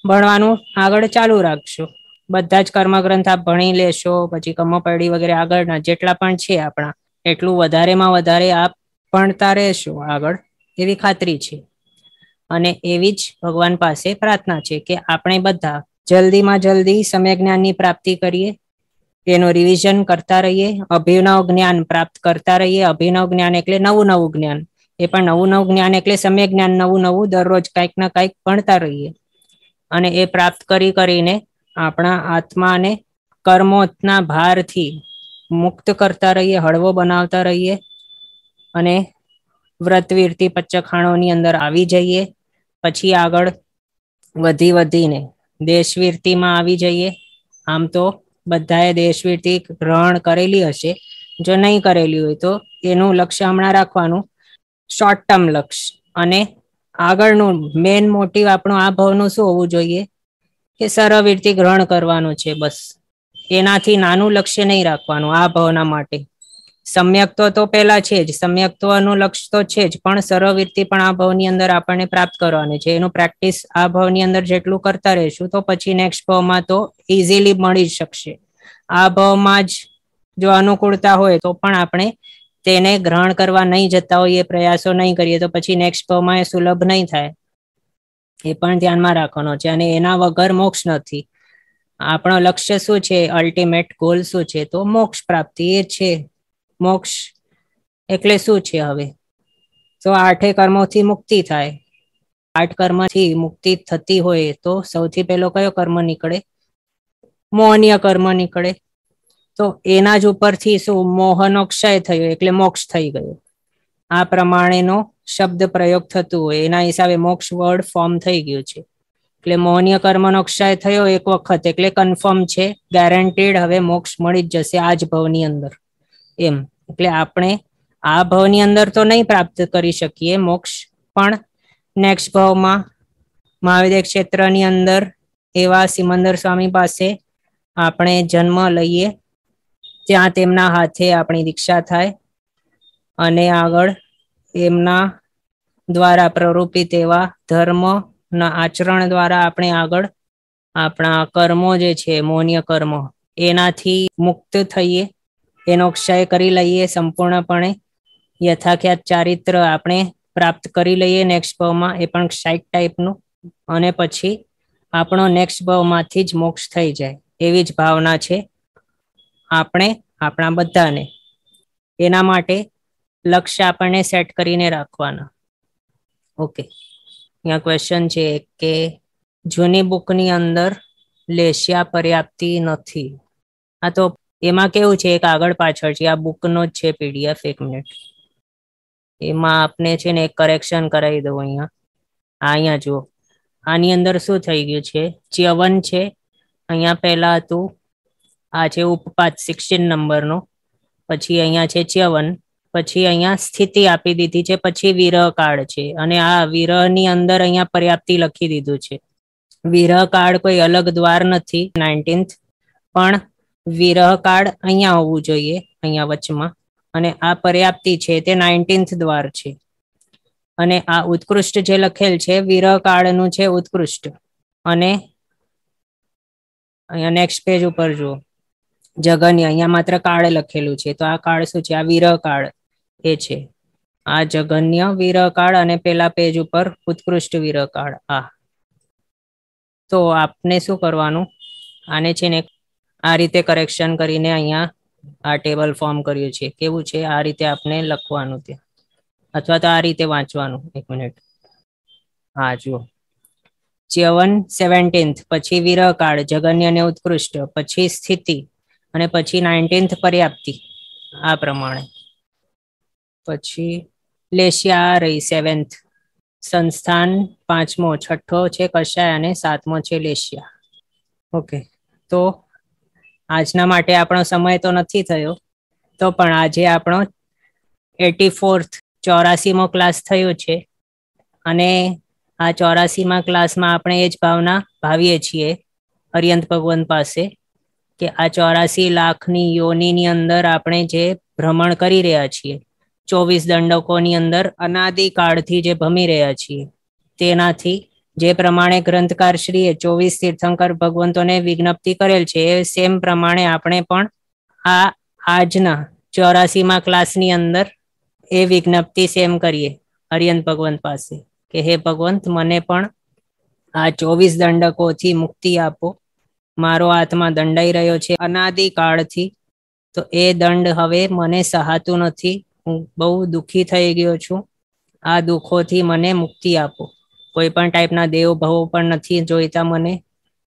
[SPEAKER 1] ભણવાનું આગળ ચાલુ રાખશો. બધા જ કર્મગ્રંથ આપ ભણી લેશો, પછી કમ્મપરડી વગેરે આગળના જેટલા પણ છે આપણા, એટલું વધારેમાં વધારે આપ ભણતા રહેશો આગળ, એવી ખાતરી છે. અને એવી જ ભગવાન પાસે પ્રાર્થના છે કે આપણે બધા જલ્દીમાં જલ્દી સમ્યક જ્ઞાનની પ્રાપ્તિ કરીએ, તેનું રિવિઝન કરતા રહીએ, અભિનવ જ્ઞાન પ્રાપ્ત કરતા રહીએ. અભિનવ જ્ઞાન એટલે નવું નવું જ્ઞાન, એ પણ નવું નવું જ્ઞાન એટલે સમ્યક જ્ઞાન નવું નવું દરરોજ કંઈક ના કંઈક ભણતા રહીએ. અને એ પ્રાપ્ત કરીને આપણા આત્માને કર્મોના ભારથી મુક્ત કરતા રહીએ, હળવો બનાવતા રહીએ. અને વ્રતવીરતી પચ્ચખાણોની અંદર આવી જઈએ. પછી આગળ વધી વધીને દેશવીરતીમાં આવી જઈએ. આમ તો બધાએ દેશવીરતી ગ્રહણ કરેલી હશે, જો નહીં કરેલી હોય તો એનું લક્ષ્ય હમણાં રાખવાનું, શોર્ટ ટર્મ લક્ષ્ય. અને આગળનું મેન મોટિવ આપણું આ ભાવનું શું હોવું જોઈએ કે સરળવીરથી ગ્રહણ કરવાનું છે, બસ. એનાથી નાનું લક્ષ્ય નહીં રાખવાનું આ ભાવના માટે. સમ્યક્ત્વ તો પેલા છે જ, સમ્યક્ત્વનું લક્ષ્ય તો છે જ, પણ સરળવીરથી પણ આ ભાવની અંદર આપણને પ્રાપ્ત કરવાની છે. એનું પ્રેક્ટિસ આ ભાવની અંદર જેટલું કરતા રહીશું તો પછી નેક્સ્ટ ભાવમાં તો ઇઝીલી મળી શકશે. આ ભાવમાં જ જો અનુકૂળતા હોય તો પણ આપણે તેને ગ્રહણ કરવા નહીં જતા હોય, એ પ્રયાસો નહીં કરીએ તો પછી નેક્સ્ટ ભાવમાં એ સુલભ નહીં થાય. એ પણ ધ્યાનમાં રાખવાનો છે. અને એના વગર મોક્ષ નથી. આપણો લક્ષ્ય શું છે, અલ્ટિમેટ ગોલ શું છે, તો મોક્ષ પ્રાપ્તિ એ છે. મોક્ષ એટલે શું છે? હવે તો 8 કર્મોથી મુક્તિ થાય. 8 કર્મથી મુક્તિ થતી હોય તો સૌથી પહેલો કયો કર્મ નીકળે? મોહનીય કર્મ નીકળે. તો એના જ ઉપરથી શું મોહનો ક્ષય થયો એટલે મોક્ષ થઈ ગયો. આ પ્રમાણેનો શબ્દ પ્રયોગ થતું હોય એના હિસાબે મોક્ષ વર્ડ ફોર્મ થઈ ગયું છે. એટલે મોહનીય કર્મનો ક્ષય થયો એક વખત એટલે કન્ફર્મ છે, ગેરંટીડ હવે મોક્ષ મળી જ જશે આ જ ભવની અંદર. એમ એટલે આપણે આ ભવની અંદર તો નહીં પ્રાપ્ત કરી શકીએ મોક્ષ, પણ નેક્સ્ટ ભાવમાં મહાવિદ્ય ક્ષેત્રની અંદર એવા સિમંદર સ્વામી પાસે આપણે જન્મ લઈએ, ત્યાં તેમના હાથે આપણી દીક્ષા થાય અને આગળ એમના દ્વારા પ્રરૂપિત એવા ધર્મના આચરણ દ્વારા આપણે આગળ આપણા કર્મો જે છે મોહનીય કર્મો એનાથી મુક્ત થઈએ, એનો ક્ષય કરી લઈએ સંપૂર્ણપણે. યથાખ્યાત ચારિત્ર આપણે પ્રાપ્ત કરી લઈએ નેક્સ્ટ ભાવમાં, એ પણ ક્ષાઇક ટાઈપનું. અને પછી આપણો નેક્સ્ટ ભાવમાંથી જ મોક્ષ થઈ જાય એવી જ ભાવના છે આપણે આપણા બધાને. એના માટે લક્ષ્ય આપણને સેટ કરીને રાખવાના. ઓકે, અહીંયા ક્વેશ્ચન છે કે જૂની બુકની અંદર લેશિયા પર્યાપ્તિ નથી. આ તો એમાં કેવું છે, એક આગળ પાછળ છે, આ બુકનો જ છે પીડીએફ. 1 મિનિટ, એમાં આપને છે ને એક કરેક્શન કરાવી દઉં. અહીંયા જુઓ, આની અંદર શું થઈ ગયું છે, ચ્યવન છે. અહીંયા પહેલા હતું આ છે ઉપપાદ 16 નંબરનો, પછી અહીંયા છે ચ્યવન, પછી અહીંયા સ્થિતિ આપી દીધી છે, પછી વિરહ કાળ છે. અને આ વિરહની અંદર અહીંયા પર્યાપ્તિ લખી દીધું છે. વિરહ કાળ કોઈ અલગ દ્વાર નથી 19th, પણ વિરહ કાળ અહીંયા હોવું જોઈએ, અહીંયા વચમાં. અને આ પર્યાપ્તિ છે તે 19th દ્વાર છે. અને આ ઉત્કૃષ્ટ જે લખેલ છે વિરહ કાળનું છે ઉત્કૃષ્ટ. અને અહીંયા નેક્સ્ટ પેજ ઉપર જુઓ, જગન્ય, અહીંયા માત્ર કાળ લખેલું છે, તો આ કાળ શું છે? આ વિરહ કાળ એ છે. આ જગન્ય વિરહ કાળ અને પેલા પેજ ઉપર ઉત્કૃષ્ટ વિરહ કાળ. તો આપને શું કરવાનું, આને છે ને આ રીતે કરેક્શન કરીને અહીંયા આ ટેબલ ફોર્મ કર્યું છે. કેવું છે? આ રીતે આપને લખવાનું ત્યાં, અથવા તો આ રીતે વાંચવાનું. 1 મિનિટ, હા જુઓ, ચ્યવન 17th, પછી વિરહ કાળ, જગન્ય અને ઉત્કૃષ્ટ, પછી સ્થિતિ, અને પછી 19th પર્યાપ્તિ. આ પ્રમાણે પછી લેશિયા રહી 7th, સંસ્થાન 5મો, 6થો છે કષાય અને 7મો છે લેશિયા. ઓકે, તો આજના માટે આપણો સમય તો નથી થયો, તો પણ આજે આપણો 84th 84મો ક્લાસ થયો છે. અને આ 84મા ક્લાસમાં આપણે એ જ ભાવના ભાવીએ છીએ અરિયંત ભગવાન પાસે કે આ 84 લાખની યોનિની અંદર આપણે જે ભ્રમણ કરી રહ્યા છીએ, 24 દંડકોની અંદર અનાદિકાળથી જે ભમી રહ્યા છીએ, તેનાથી જે પ્રમાણે ગ્રંથકાર શ્રીએ 24 તીર્થંકર ભગવંતોને વિજ્ઞપ્તિ કરેલ છે, એ સેમ પ્રમાણે આપણે પણ આ આજના 84મા ક્લાસની અંદર એ વિજ્ઞપ્તિ સેમ કરીએ અરિયંત ભગવંત પાસે કે હે ભગવંત, મને પણ આ 24 દંડકોથી મુક્તિ આપો. મારો આત્મા દંડાઈ રહ્યો છે અનાદિકાળથી, તો એ દંડ હવે મને સહાતું નથી. હું બહુ દુઃખી થઈ ગયો છું. આ દુઃખોથી મને મુક્તિ આપો. કોઈ પણ ટાઈપના દેવ ભવો પણ નથી જોઈતા મને,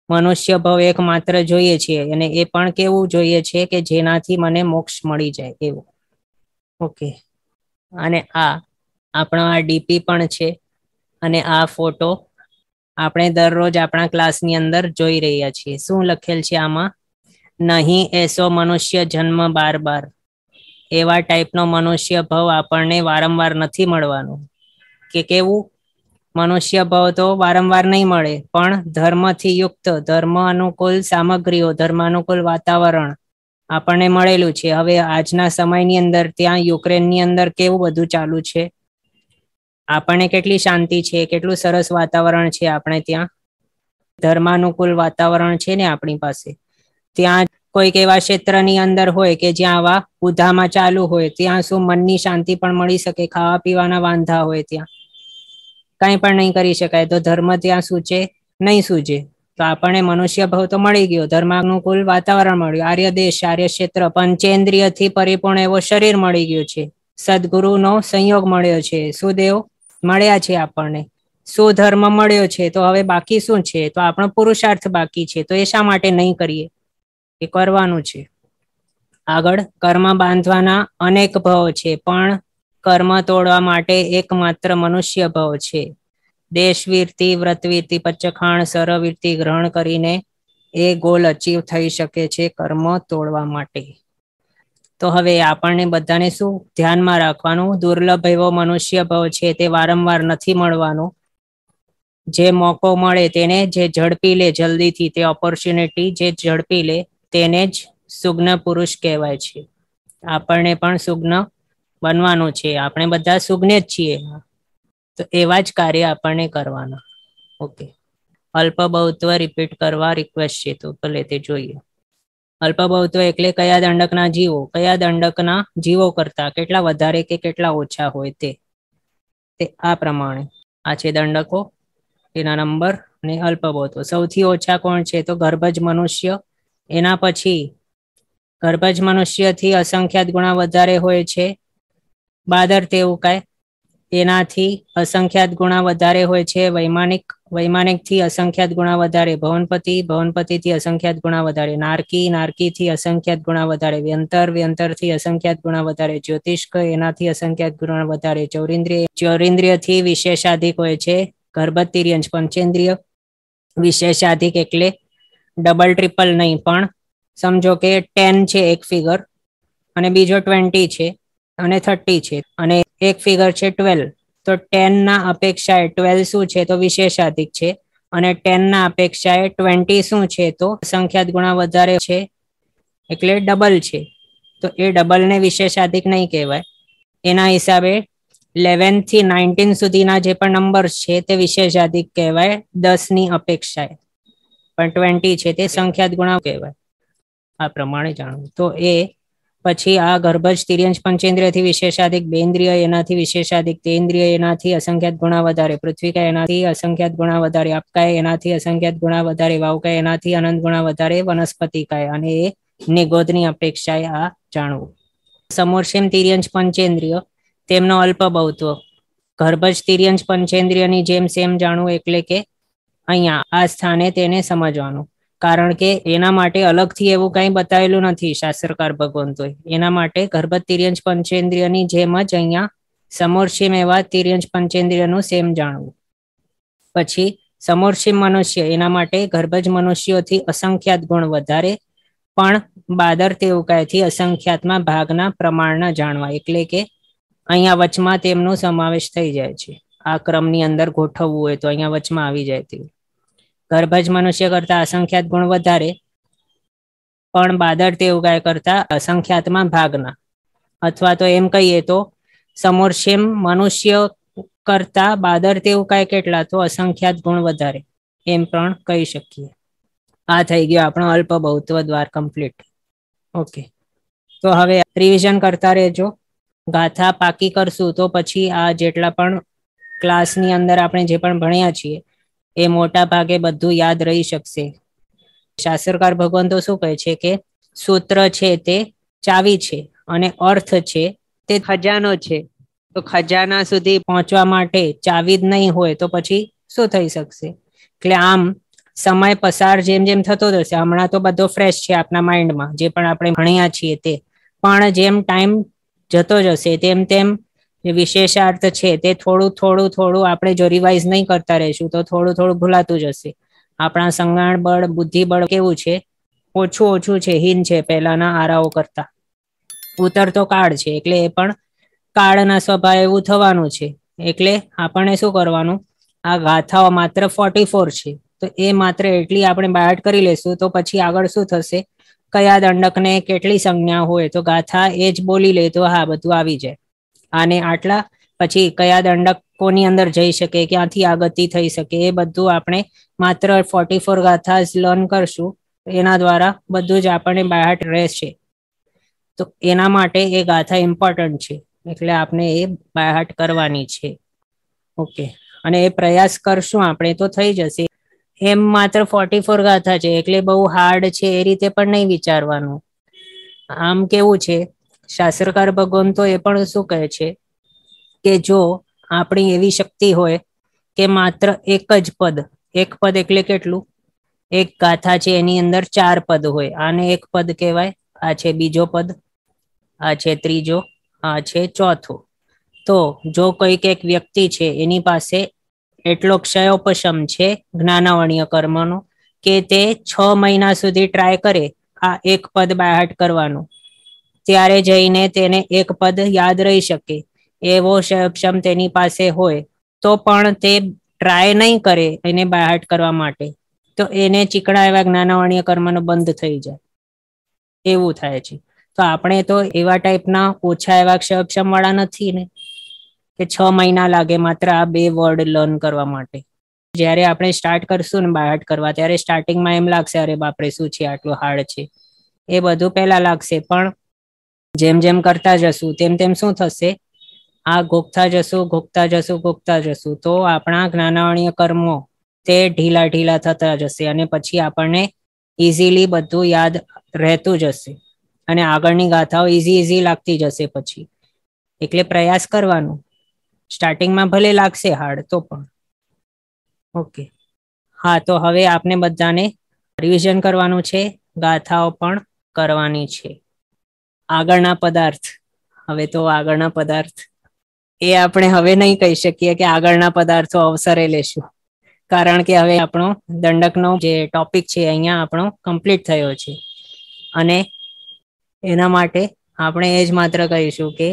[SPEAKER 1] મનુષ્ય ભવ એક માત્ર જોઈએ છે, અને એ પણ કેવું જોઈએ છે કે જેનાથી મને મોક્ષ મળી જાય એવું. ઓકે, અને આ આપણો આ ડીપી પણ છે. અને આ ફોટો આપણે દરરોજ આપણા ક્લાસની અંદર જોઈ રહ્યા છીએ. શું લખેલ છે આમાં? નહીં એસો મનુષ્ય જન્મ બાર બાર. એવા ટાઈપનો મનુષ્ય ભાવ આપણને વારંવાર નથી મળવાનો. કે કેવું? મનુષ્ય ભાવ તો વારંવાર નહીં મળે, પણ ધર્મથી યુક્ત, ધર્મ અનુકૂળ સામગ્રીઓ, ધર્મ અનુકૂળ વાતાવરણ આપણને મળેલું છે. હવે આજના સમયની અંદર ત્યાં યુક્રેનની અંદર કેવું બધું ચાલુ છે, આપણને કેટલી શાંતિ છે, કેટલું સરસ વાતાવરણ છે આપણે ત્યાં. ધર્માનુકૂળ વાતાવરણ છે ને આપણી પાસે. ત્યાં કોઈક એવા ક્ષેત્રની અંદર હોય કે જ્યાં આવા ઉધામાં ચાલુ હોય, ત્યાં શું મનની શાંતિ પણ મળી શકે? ખાવા પીવાના વાંધા હોય, ત્યાં કંઈ પણ નહીં કરી શકાય, તો ધર્મ ત્યાં સૂચે નહીં સૂજે. તો આપણને મનુષ્ય ભાવ તો મળી ગયો, ધર્માનુકૂળ વાતાવરણ મળ્યું, આર્ય દેશ, આર્ય ક્ષેત્ર, પંચેન્દ્રિયથી પરિપૂર્ણ એવો શરીર મળી ગયું છે, સદગુરુનો સંયોગ મળ્યો છે, સુદેવ મળ્યા છે આપણને, સુધર્મ મળ્યો છે. તો હવે બાકી શું છે? તો આપણો પુરુષાર્થ બાકી છે. તો એ શા માટે નહીં કરીએ? એ કરવાનું છે. આગળ કર્મ બાંધવાના અનેક ભાવ છે, પણ કર્મ તોડવા માટે એકમાત્ર મનુષ્ય ભાવ છે. દેશવીરતિ, વ્રતવીરતિ, પચખાણ, સરવીરતિ ગ્રહણ કરીને એ ગોલ અચીવ થઈ શકે છે કર્મ તોડવા માટે. તો હવે આપણને બધાને શું ધ્યાનમાં રાખવાનું? દુર્લભ એવો મનુષ્ય ભાવ છે, તે વારંવાર નથી મળવાનો. જે મોકો મળે તેને જે ઝડપી લે જલ્દીથી, તે ઓપોર્ચ્યુનિટી જે ઝડપી લે તેને જ સુગ્ન પુરુષ કહેવાય છે. આપણને પણ સુગ્ન બનવાનું છે. આપણે બધા સુગ્ને જ છીએ, તો એવા જ કાર્ય આપણને કરવાના. ઓકે, અલ્પ બહુત્વ રિપીટ કરવા રિક્વેસ્ટ છે, તો ભલે તે જોઈએ. અલ્પ બહુત્વ એટલે કયા દંડકના જીવો, કયા દંડકના જીવો કરતા કેટલા વધારે કે કેટલા ઓછા હોય તે આ પ્રમાણે. આ છે દંડકો, એના નંબર ને અલ્પ બહુત્વ. સૌથી ઓછા કોણ છે? તો ગર્ભજ મનુષ્ય. એના પછી ગર્ભજ મનુષ્યથી અસંખ્યાત ગુણા વધારે હોય છે બાદર તેવું કાય, એનાથી અસંખ્યાત ગુણા વધારે હોય છે વૈમાનિક, વૈમાનિકથી અસંખ્યાત ગુણા વધારે ભવનપતિ, ભવનપતિથી અસંખ્યાત ગુણા વધારે નારકી, નારકીથી અસંખ્યાત ગુણા વધારે વ્યંતર, વ્યંતરથી અસંખ્યાત ગુણા વધારે જ્યોતિષ્ક, એનાથી અસંખ્યાત ગુણા વધારે ચૌરિન્દ્રિય, ચૌરિન્દ્રિયથી વિશેષાધિક હોય છે ગર્ભતિર્યંશ. પંચેન્દ્રિય વિશેષાધિક એટલે ડબલ ટ્રિપલ નહીં, પણ સમજો કે 10 છે એક ફિગર, અને બીજો 20 છે, અને 30 છે, અને એક ફિગર છે 12. તો 10 ના અપેક્ષાએ 12 શું છે? તો વિશેષાધિક છે. અને 10 ના અપેક્ષાએ 20 શું છે? તો સંખ્યાત ગુણા વધારે છે, એટલે ડબલ છે. તો એ ડબલ ને વિશેષાધિક નહીં કહેવાય. એના હિસાબે 11 થી 19 સુધીના જે પણ નંબર્સ છે તે વિશેષાધિક કહેવાય 10 ની અપેક્ષાએ, પણ 20 છે તે સંખ્યાત ગુણા કહેવાય. આ પ્રમાણે જાણવું. તો એ પછી આ ગર્ભજ તિર્યંશ પંચેન્દ્રિયથી વિશેષાધિક, બેન્દ્રિય એનાથી વિશેષાધિક, તેન્દ્રિય એનાથી અસંખ્યાત ગુણા વધારે, પૃથ્વીકાય એનાથી અસંખ્યાત ગુણા વધારે, આપકાય એનાથી અસંખ્યાત ગુણા વધારે, વાવકાય એનાથી અનંત ગુણા વધારે, વનસ્પતિકાય, અને એ નિગોદની અપેક્ષાએ આ જાણવું. સમોર્ષિમ તિર્યંશ પંચેન્દ્રિય, તેમનો અલ્પ બહુત્વ. ગર્ભજ તિર્યંશ પંચેન્દ્રિયની જેમ સેમ જાણવું, એટલે કે અહીંયા આ સ્થાને તેને સમજવાનું. કારણ કે એના માટે અલગથી એવું કંઈ બતાવેલું નથી શાસ્ત્રકાર ભગવંતોએ. એના માટે ગર્ભજ તિર્યંશ પંચેન્દ્રિયની જેમ જ અહીંયા સમોર્ષિમ એવા તિર્યંશ પંચેન્દ્રિયનું સેમ જાણવું. પછી સમોર્ષિમ મનુષ્ય, એના માટે ગર્ભજ મનુષ્યોથી અસંખ્યાત ગુણ વધારે, પણ બાદર તેવુકાયથી અસંખ્યાતમાં ભાગના પ્રમાણના જાણવા. એટલે કે અહીંયા વચમાં તેમનો સમાવેશ થઈ જાય છે. આ ક્રમની અંદર ગોઠવવું હોય તો અહીંયા વચમાં આવી જાય તેવું. ગર્ભજ મનુષ્ય કરતા અસંખ્યાત ગુણ વધારે, પણ બાદર તેવુકાય કરતા અસંખ્યાતમાં ભાગના. અથવા તો એમ કહીએ તો સમોર્ષિમ મનુષ્ય કરતા બાદર તેવુકાય કેટલા? તો અસંખ્યાત ગુણ વધારે, એમ પણ કહી શકીએ. આ થઈ ગયો આપણો અલ્પ બહુત્વ દ્વાર કમ્પ્લીટ. ઓકે, તો હવે રિવિઝન કરતા રહેજો. ગાથા પાકી કરશું તો પછી આ જેટલા પણ ક્લાસની અંદર આપણે જે પણ ભણ્યા છીએ એ મોટા ભાગે બધું યાદ રહી શકશે. શાસ્ત્રકાર ભગવંતો શું કહે છે કે સૂત્ર છે તે ચાવી છે, અને અર્થ છે તે ખજાનો છે. તો ખજાના સુધી પહોંચવા માટે ચાવી જ નહીં હોય તો પછી શું થઈ શકશે? એટલે આમ સમય પસાર જેમ જેમ થતો જશે, હમણાં તો બધો ફ્રેશ છે આપણા માઇન્ડમાં જે પણ આપણે ભણ્યા છીએ તે, પણ જેમ ટાઈમ જતો જશે તેમ તેમ જે વિશેષાર્થ છે તે થોડું આપણે જો રિવાઇઝ નહીં કરતા રહીશું તો થોડું ભૂલાતું જશે. આપણા સંગાણ બળ, બુદ્ધિ બળ કેવું છે? ઓછું છે, હીન છે પહેલાના આરાઓ કરતા. ઉતરતો કાળ છે, એટલે એ પણ કાળના સ્વભાવ એવું થવાનું છે. એટલે આપણને શું કરવાનું, આ ગાથાઓ માત્ર 44 છે, તો એ માત્ર એટલી આપણે બાયટ કરી લેશું, તો પછી આગળ શું થશે, કયા દંડકને કેટલી સંજ્ઞા હોય તો ગાથા એ જ બોલી લે તો હા બધું આવી જાય. અને આટલા પછી કયા દંડક કોની અંદર જઈ શકે, ક્યાંથી આ ગતિ થઈ શકે, એ બધું આપણે માત્ર 44 ગાથા લર્ન કરશું, એના દ્વારા બધું જ આપણને બાયટ રહેશે. તો એના માટે એ ગાથા ઇમ્પોર્ટન્ટ છે, એટલે આપણે એ બાયહાટ કરવાની છે. ઓકે, અને એ પ્રયાસ કરશું આપણે તો થઈ જશે. એમ માત્ર 44 ગાથા છે એટલે બહુ હાર્ડ છે એ રીતે પણ નહીં વિચારવાનું. આમ કેવું છે, શાસ્ત્રકાર ભગવાન તો એ પણ શું કહે છે કે જો આપણી એવી શક્તિ હોય કે માત્ર એક જ પદ, એક પદ એટલે કેટલું, એક ગાથા છે એની અંદર 4 પદ હોય, આને એક પદ કહેવાય, આ છે બીજો પદ, આ છે ત્રીજો, આ છે ચોથો. તો જો કોઈક એક વ્યક્તિ છે એની પાસે એટલો ક્ષયોપશમ છે જ્ઞાનાવર્ણ્ય કર્મનો કે તે 6 મહિના સુધી ટ્રાય કરે આ એક પદ બાયહાટ કરવાનું, ત્યારે જઈને તેને એક પદ યાદ રહી શકે, એવો ક્ષયોપશમ તેની પાસે હોય, તો પણ તે ટ્રાય નહીં કરે એને બાયહાટ કરવા માટે, તો એને ચીકણા એવા જ્ઞાનાવર્ણ્ય કર્મનો બંધ થઈ જાય, એવું થાય છે. તો આપણે તો એવા ટાઈપના ઓછા એવા ક્ષયોપશમ વાળા નથી ને કે 6 મહિના લાગે માત્ર આ 2 વર્ડ લર્ન કરવા માટે. જ્યારે આપણે સ્ટાર્ટ કરશું ને બાયહાટ કરવા, ત્યારે સ્ટાર્ટિંગમાં એમ લાગશે અરે બાપરે શું છે આટલું હાર્ડ છે, એ બધું પહેલા લાગશે, પણ જેમ જેમ કરતા જશું તેમ તેમ શું થશે, આ ગોખતા જશું ગોખતા જશું ગોખતા જશું, તો આપણા જ્ઞાનાવર્ણ્ય કર્મો તે ઢીલા ઢીલા થતા જશે, અને પછી આપણને ઇઝીલી બધું યાદ રહેતું જશે, અને આગળની ગાથાઓ ઇઝી લાગતી જશે પછી. એટલે પ્રયાસ કરવાનો, સ્ટાર્ટિંગમાં ભલે લાગશે હાર્ડ તો પણ. ઓકે, હા, તો હવે આપને બધાને રિવિઝન કરવાનું છે, ગાથાઓ પણ કરવાની છે. આગળના પદાર્થ, હવે તો આગળના પદાર્થ એ આપણે હવે નહીં કહી શકીએ કે આગળના પદાર્થો અવસરે લેશું, કારણ કે હવે આપણો દંડકનો જે ટોપિક છે અહીંયા આપણો કમ્પ્લીટ થયો છે, અને એના માટે આપણે એ જ માત્ર કહીશું કે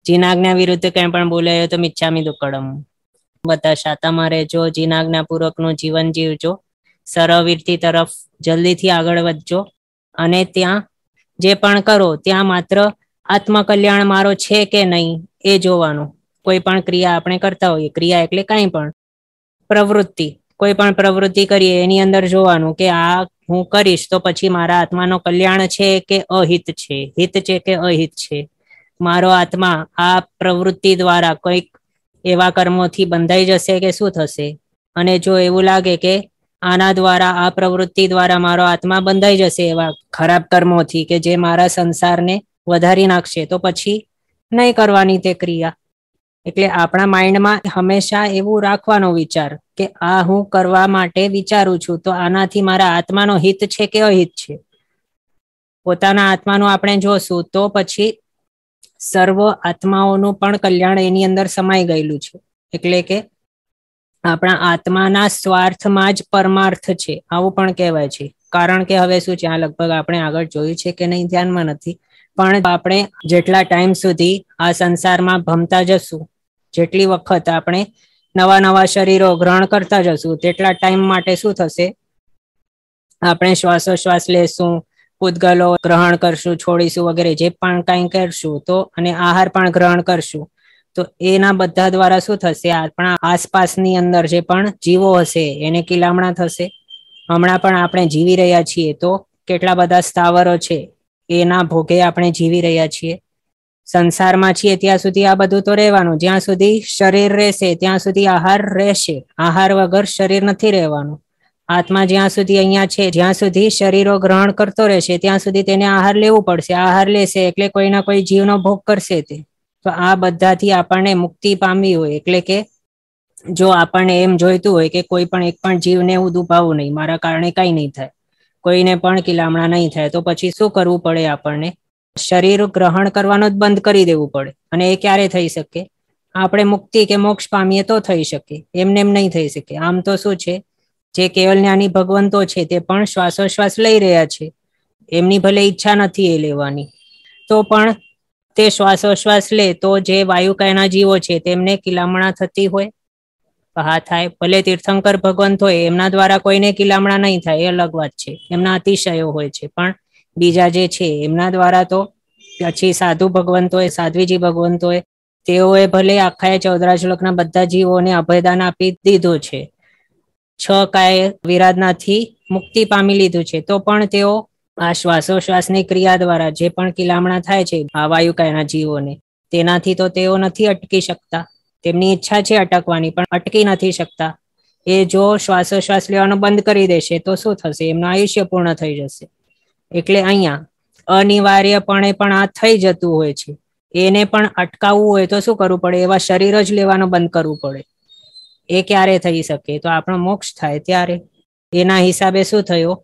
[SPEAKER 1] જીનાજ્ઞા વિરુદ્ધ કંઈ પણ બોલાયો તો મિચ્છામિ દુક્કડમ. બધા શાતામાં રહેજો, જીનાજ્ઞાપૂર્વકનું જીવન જીવજો, સરળવીરથી તરફ જલ્દીથી આગળ વધજો, અને ત્યાં જે પણ કરો ત્યાં માત્ર આત્મકલ્યાણ મારો છે કે નહીં એ જોવાનું. કોઈ પણ ક્રિયા આપણે કરતા હોઈએ, ક્રિયા એટલે કાંઈ પણ પ્રવૃત્તિ, કોઈ પણ પ્રવૃત્તિ કરીએ એની અંદર જોવાનું કે આ હું કરીશ તો પછી મારા આત્માનો કલ્યાણ છે કે અહિત છે, હિત છે કે અહિત છે, મારો આત્મા આ પ્રવૃત્તિ દ્વારા કોઈક એવા કર્મોથી બંધાઈ જશે કે શું થશે. અને જો એવું લાગે કે આના દ્વારા, આ પ્રવૃત્તિ દ્વારા મારો આત્મા બંધાઈ જશે એવા ખરાબ કર્મોથી કે જે મારા સંસારને વધારી નાખશે, તો પછી નહીં કરવાની તે ક્રિયા. એટલે આપણા માઇન્ડમાં હંમેશા એવું રાખવાનો વિચાર કે આ હું કરવા માટે વિચારું છું તો આનાથી મારા આત્માનો હિત છે કે અહિત છે. પોતાના આત્માનું આપણે જોશું તો પછી સર્વ આત્માઓનું પણ કલ્યાણ એની અંદર સમાઈ ગયેલું છે. એટલે કે આપણા આત્માના સ્વાર્થમાં જ પરમાર્થ છે, આવું પણ કહેવાય છે. કારણ કે હવે શું છે, આ લગભગ આપણે આગળ જોયું છે કે નહીં ધ્યાનમાં નથી, પણ આપણે જેટલા ટાઈમ સુધી આ સંસારમાં ભમતા જશું, જેટલી વખત આપણે નવા નવા શરીરો ગ્રહણ કરતા જશું, તેટલા ટાઈમ માટે શું થશે, આપણે શ્વાસોશ્વાસ લેશું, પૂતગલો ગ્રહણ કરશું, છોડીશું વગેરે જે પણ કંઈ કરશું, તો અને આહાર પણ ગ્રહણ કરશું, તો એના બધા દ્વારા શું થશે, આપણા આસપાસની અંદર જે પણ જીવો હશે એને કિલામણા થશે. હમણાં પણ આપણે જીવી રહ્યા છીએ તો કેટલા બધા સ્થાવરો છે એના ભોગે આપણે જીવી રહ્યા છીએ. સંસારમાં છીએ ત્યાં સુધી આ બધું તો રહેવાનું, જ્યાં સુધી શરીર રહેશે ત્યાં સુધી આહાર રહેશે, આહાર વગર શરીર નથી રહેવાનું. આત્મા જ્યાં સુધી અહીંયા છે, જ્યાં સુધી શરીરો ગ્રહણ કરતો રહેશે ત્યાં સુધી તેને આહાર લેવું પડશે, આહાર લેશે એટલે કોઈ ના કોઈ જીવનો ભોગ કરશે તે. તો આ બધાથી આપણને મુક્તિ પામવી હોય, એટલે કે જો આપણને એમ જોઈતું હોય કે કોઈ પણ એક પણ જીવને હું દુભાવું નહીં, મારા કારણે કઈ નહીં થાય, કોઈને પણ કિલામણા નહીં થાય, તો પછી શું કરવું પડે, આપણને શરીર ગ્રહણ કરવાનું જ બંધ કરી દેવું પડે. અને એ ક્યારે થઈ શકે, આપણે મુક્તિ કે મોક્ષ પામીએ તો થઈ શકે, એમને એમ નહીં થઈ શકે. આમ તો શું છે, જે કેવલ જ્ઞાની ભગવંતો છે તે પણ શ્વાસોશ્વાસ લઈ રહ્યા છે, એમની ભલે ઈચ્છા નથી એ લેવાની, તો પણ તે શ્વાસોશ્વાસ લે તો જે વાયુકાયના જીવો છે તેમને કિલામણા થતી હોય? હા થાય. ભલે તીર્થંકર ભગવંત હોય એમના દ્વારા કોઈને કિલામણા નહીં થાય, એ અલગ વાત છે, એમના અતિશયો હોય છે, પણ બીજા જે છે એમના દ્વારા તો, પછી સાધુ ભગવંત હોય, સાધ્વીજી ભગવંત હોય, તેઓએ ભલે આખા 14 શ્લોકના બધા જીવોને અભયદાન આપી દીધું છે, 6 કાય વિરાધનાથી મુક્તિ પામી લીધું છે, તો પણ તેઓ આ શ્વાસોશ્વાસની ક્રિયા દ્વારા જે પણ કિલામણા થાય છે આ વાયુકાયના જીવોને, તેનાથી તો તેઓ નથી અટકી શકતા. તેમની ઈચ્છા છે અટકવાની, પણ અટકી નથી શકતા. એ જો શ્વાસોશ્વાસ લેવાનું બંધ કરી દેશે તો શું થશે? એમનું આયુષ્ય પૂર્ણ થઈ જશે. એટલે અહીંયા અનિવાર્યપણે પણ આ થઈ જતું હોય છે. એને પણ અટકાવવું હોય તો શું કરવું પડે? એવા શરીર જ લેવાનું બંધ કરવું પડે. એ ક્યારે થઈ શકે? તો આપણો મોક્ષ થાય ત્યારે. એના હિસાબે શું થયો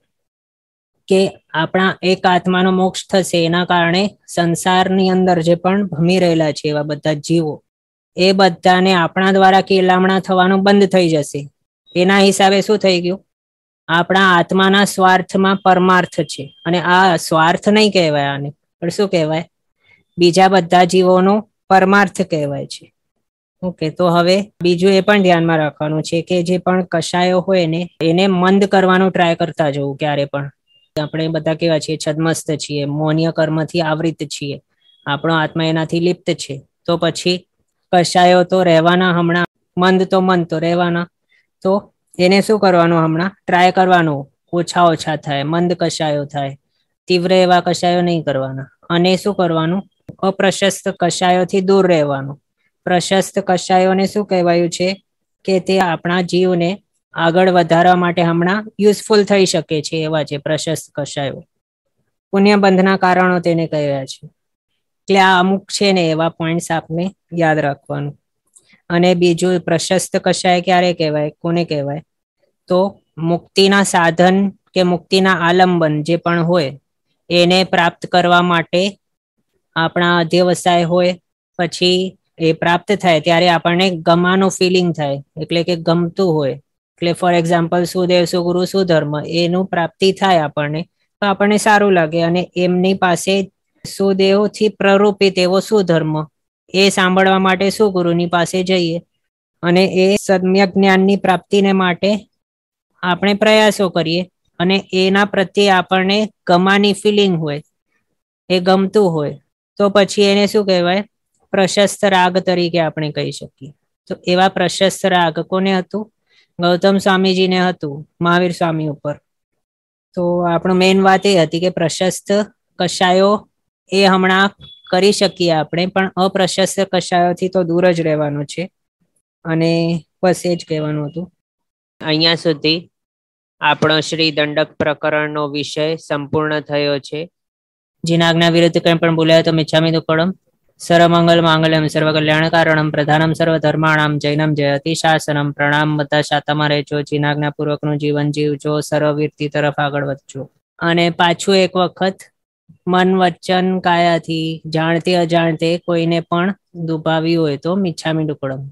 [SPEAKER 1] કે આપણા એક આત્માનો મોક્ષ થશે, એના કારણે સંસારની અંદર જે પણ ભમી રહેલા છે એવા બધા જીવો, એ બધાને આપણા દ્વારા કિલામણા થવાનું બંધ થઈ જશે. એના હિસાબે શું થઈ ગયું? આપણા આત્માના સ્વાર્થમાં પરમાર્થ છે, અને આ સ્વાર્થ નહીં કહેવાય, આને પણ શું કહેવાય? બીજા બધા જીવોનો પરમાર્થ કહેવાય છે. ઓકે, તો હવે બીજું એ પણ ધ્યાનમાં રાખવાનું છે કે જે પણ કષાયો હોય ને એને મંદ કરવાનું ટ્રાય કરતા જવું ક્યારે પણ. આપણે બધા કેવા છીએ? છદ્મસ્ત છીએ, મૌન્ય કર્મથી આવૃત છીએ, આપણો આત્મા એનાથી લિપ્ત છે, તો પછી કષાયો તો રહેવાના, હમણાં મંદ તો રહેવાના. તો એને શું કરવાનું? હમણાં ટ્રાય કરવાનું ઓછા ઓછા થાય, મંદ કષાયો થાય, તીવ્ર એવા કષાયો નહીં કરવાના. અને શું કરવાનું? અપ્રશસ્ત કષાયોથી દૂર રહેવાનું. પ્રશસ્ત કષાયોને શું કહેવાયું છે કે તે આપણા જીવને આગળ વધારવા માટે હમણાં યુઝફુલ થઈ શકે છે, એવા છે પ્રશસ્ત કષાયો. પુણ્યબંધના કારણો તેને કહેવાય છે. એટલે આ અમુક છે ને એવા પોઈન્ટ્સ આપને યાદ રાખવાનું. અને બીજું, પ્રશસ્ત કષાય ક્યારે કહેવાય, કોને કહેવાય? તો મુક્તિના સાધન કે મુક્તિના આલંબન જે પણ હોય એને પ્રાપ્ત કરવા માટે આપણા અધ્યવસાય હોય, પછી એ પ્રાપ્ત થાય ત્યારે આપણને ગમાનું ફિલિંગ થાય, એટલે કે ગમતું હોય. એટલે ફોર એક્ઝામ્પલ સુદેવ, સુગુરુ, સુધર્મ, એનું પ્રાપ્તિ થાય આપણને, તો આપણને સારું લાગે. અને એમની પાસે સુદેવથી પ્રરૂપિત એવો સુધર્મ, એ સાંભળવા માટે સુગુરુની પાસે જઈએ, અને એ સમ્યક જ્ઞાનની પ્રાપ્તિને માટે આપણે પ્રયાસો કરીએ, અને એના પ્રત્યે આપણને ગમાની ફિલિંગ હોય, એ ગમતું હોય, તો પછી એને શું કહેવાય? પ્રશસ્ત રાગ તરીકે આપણે કહી શકીએ. તો એવા પ્રશસ્ત રાગ કોને હતું? ગૌતમ સ્વામીજીને હતું, મહાવીર સ્વામી ઉપર. તો આપણું મેઇન વાત એ હતી કે પ્રશસ્ત કષાયો એ હમણાં કરી શકીએ આપણે, પણ અપ્રશસ્ત કષાયોથી તો દૂર જ રહેવાનું છે. અને બસ એ જ કહેવાનું હતું. અહીંયા સુધી આપણો શ્રી દંડક પ્રકરણનો વિષય સંપૂર્ણ થયો છે. જેના આજ્ઞા વિરુદ્ધ કંઈ પણ બોલાય તો મિચ્છામિ દુક્કડમ. સર્વમંગલ માંગલ્યમ સર્વ કલ્યાણ કારણમ પ્રધાનમ સર્વ ધર્માણામ જૈનમ જયતિ શાસનમ. પ્રણામ. બધા શાતામાં રહેજો, જીનાજ્ઞાપૂર્વકનું જીવન જીવજો, સર્વવીરતી તરફ આગળ વધજો. અને પાછું એક વખત મન વચન કાયાથી જાણતે અજાણતે કોઈને પણ દુભાવ્યું હોય તો મિચ્છામિ દુક્કડમ.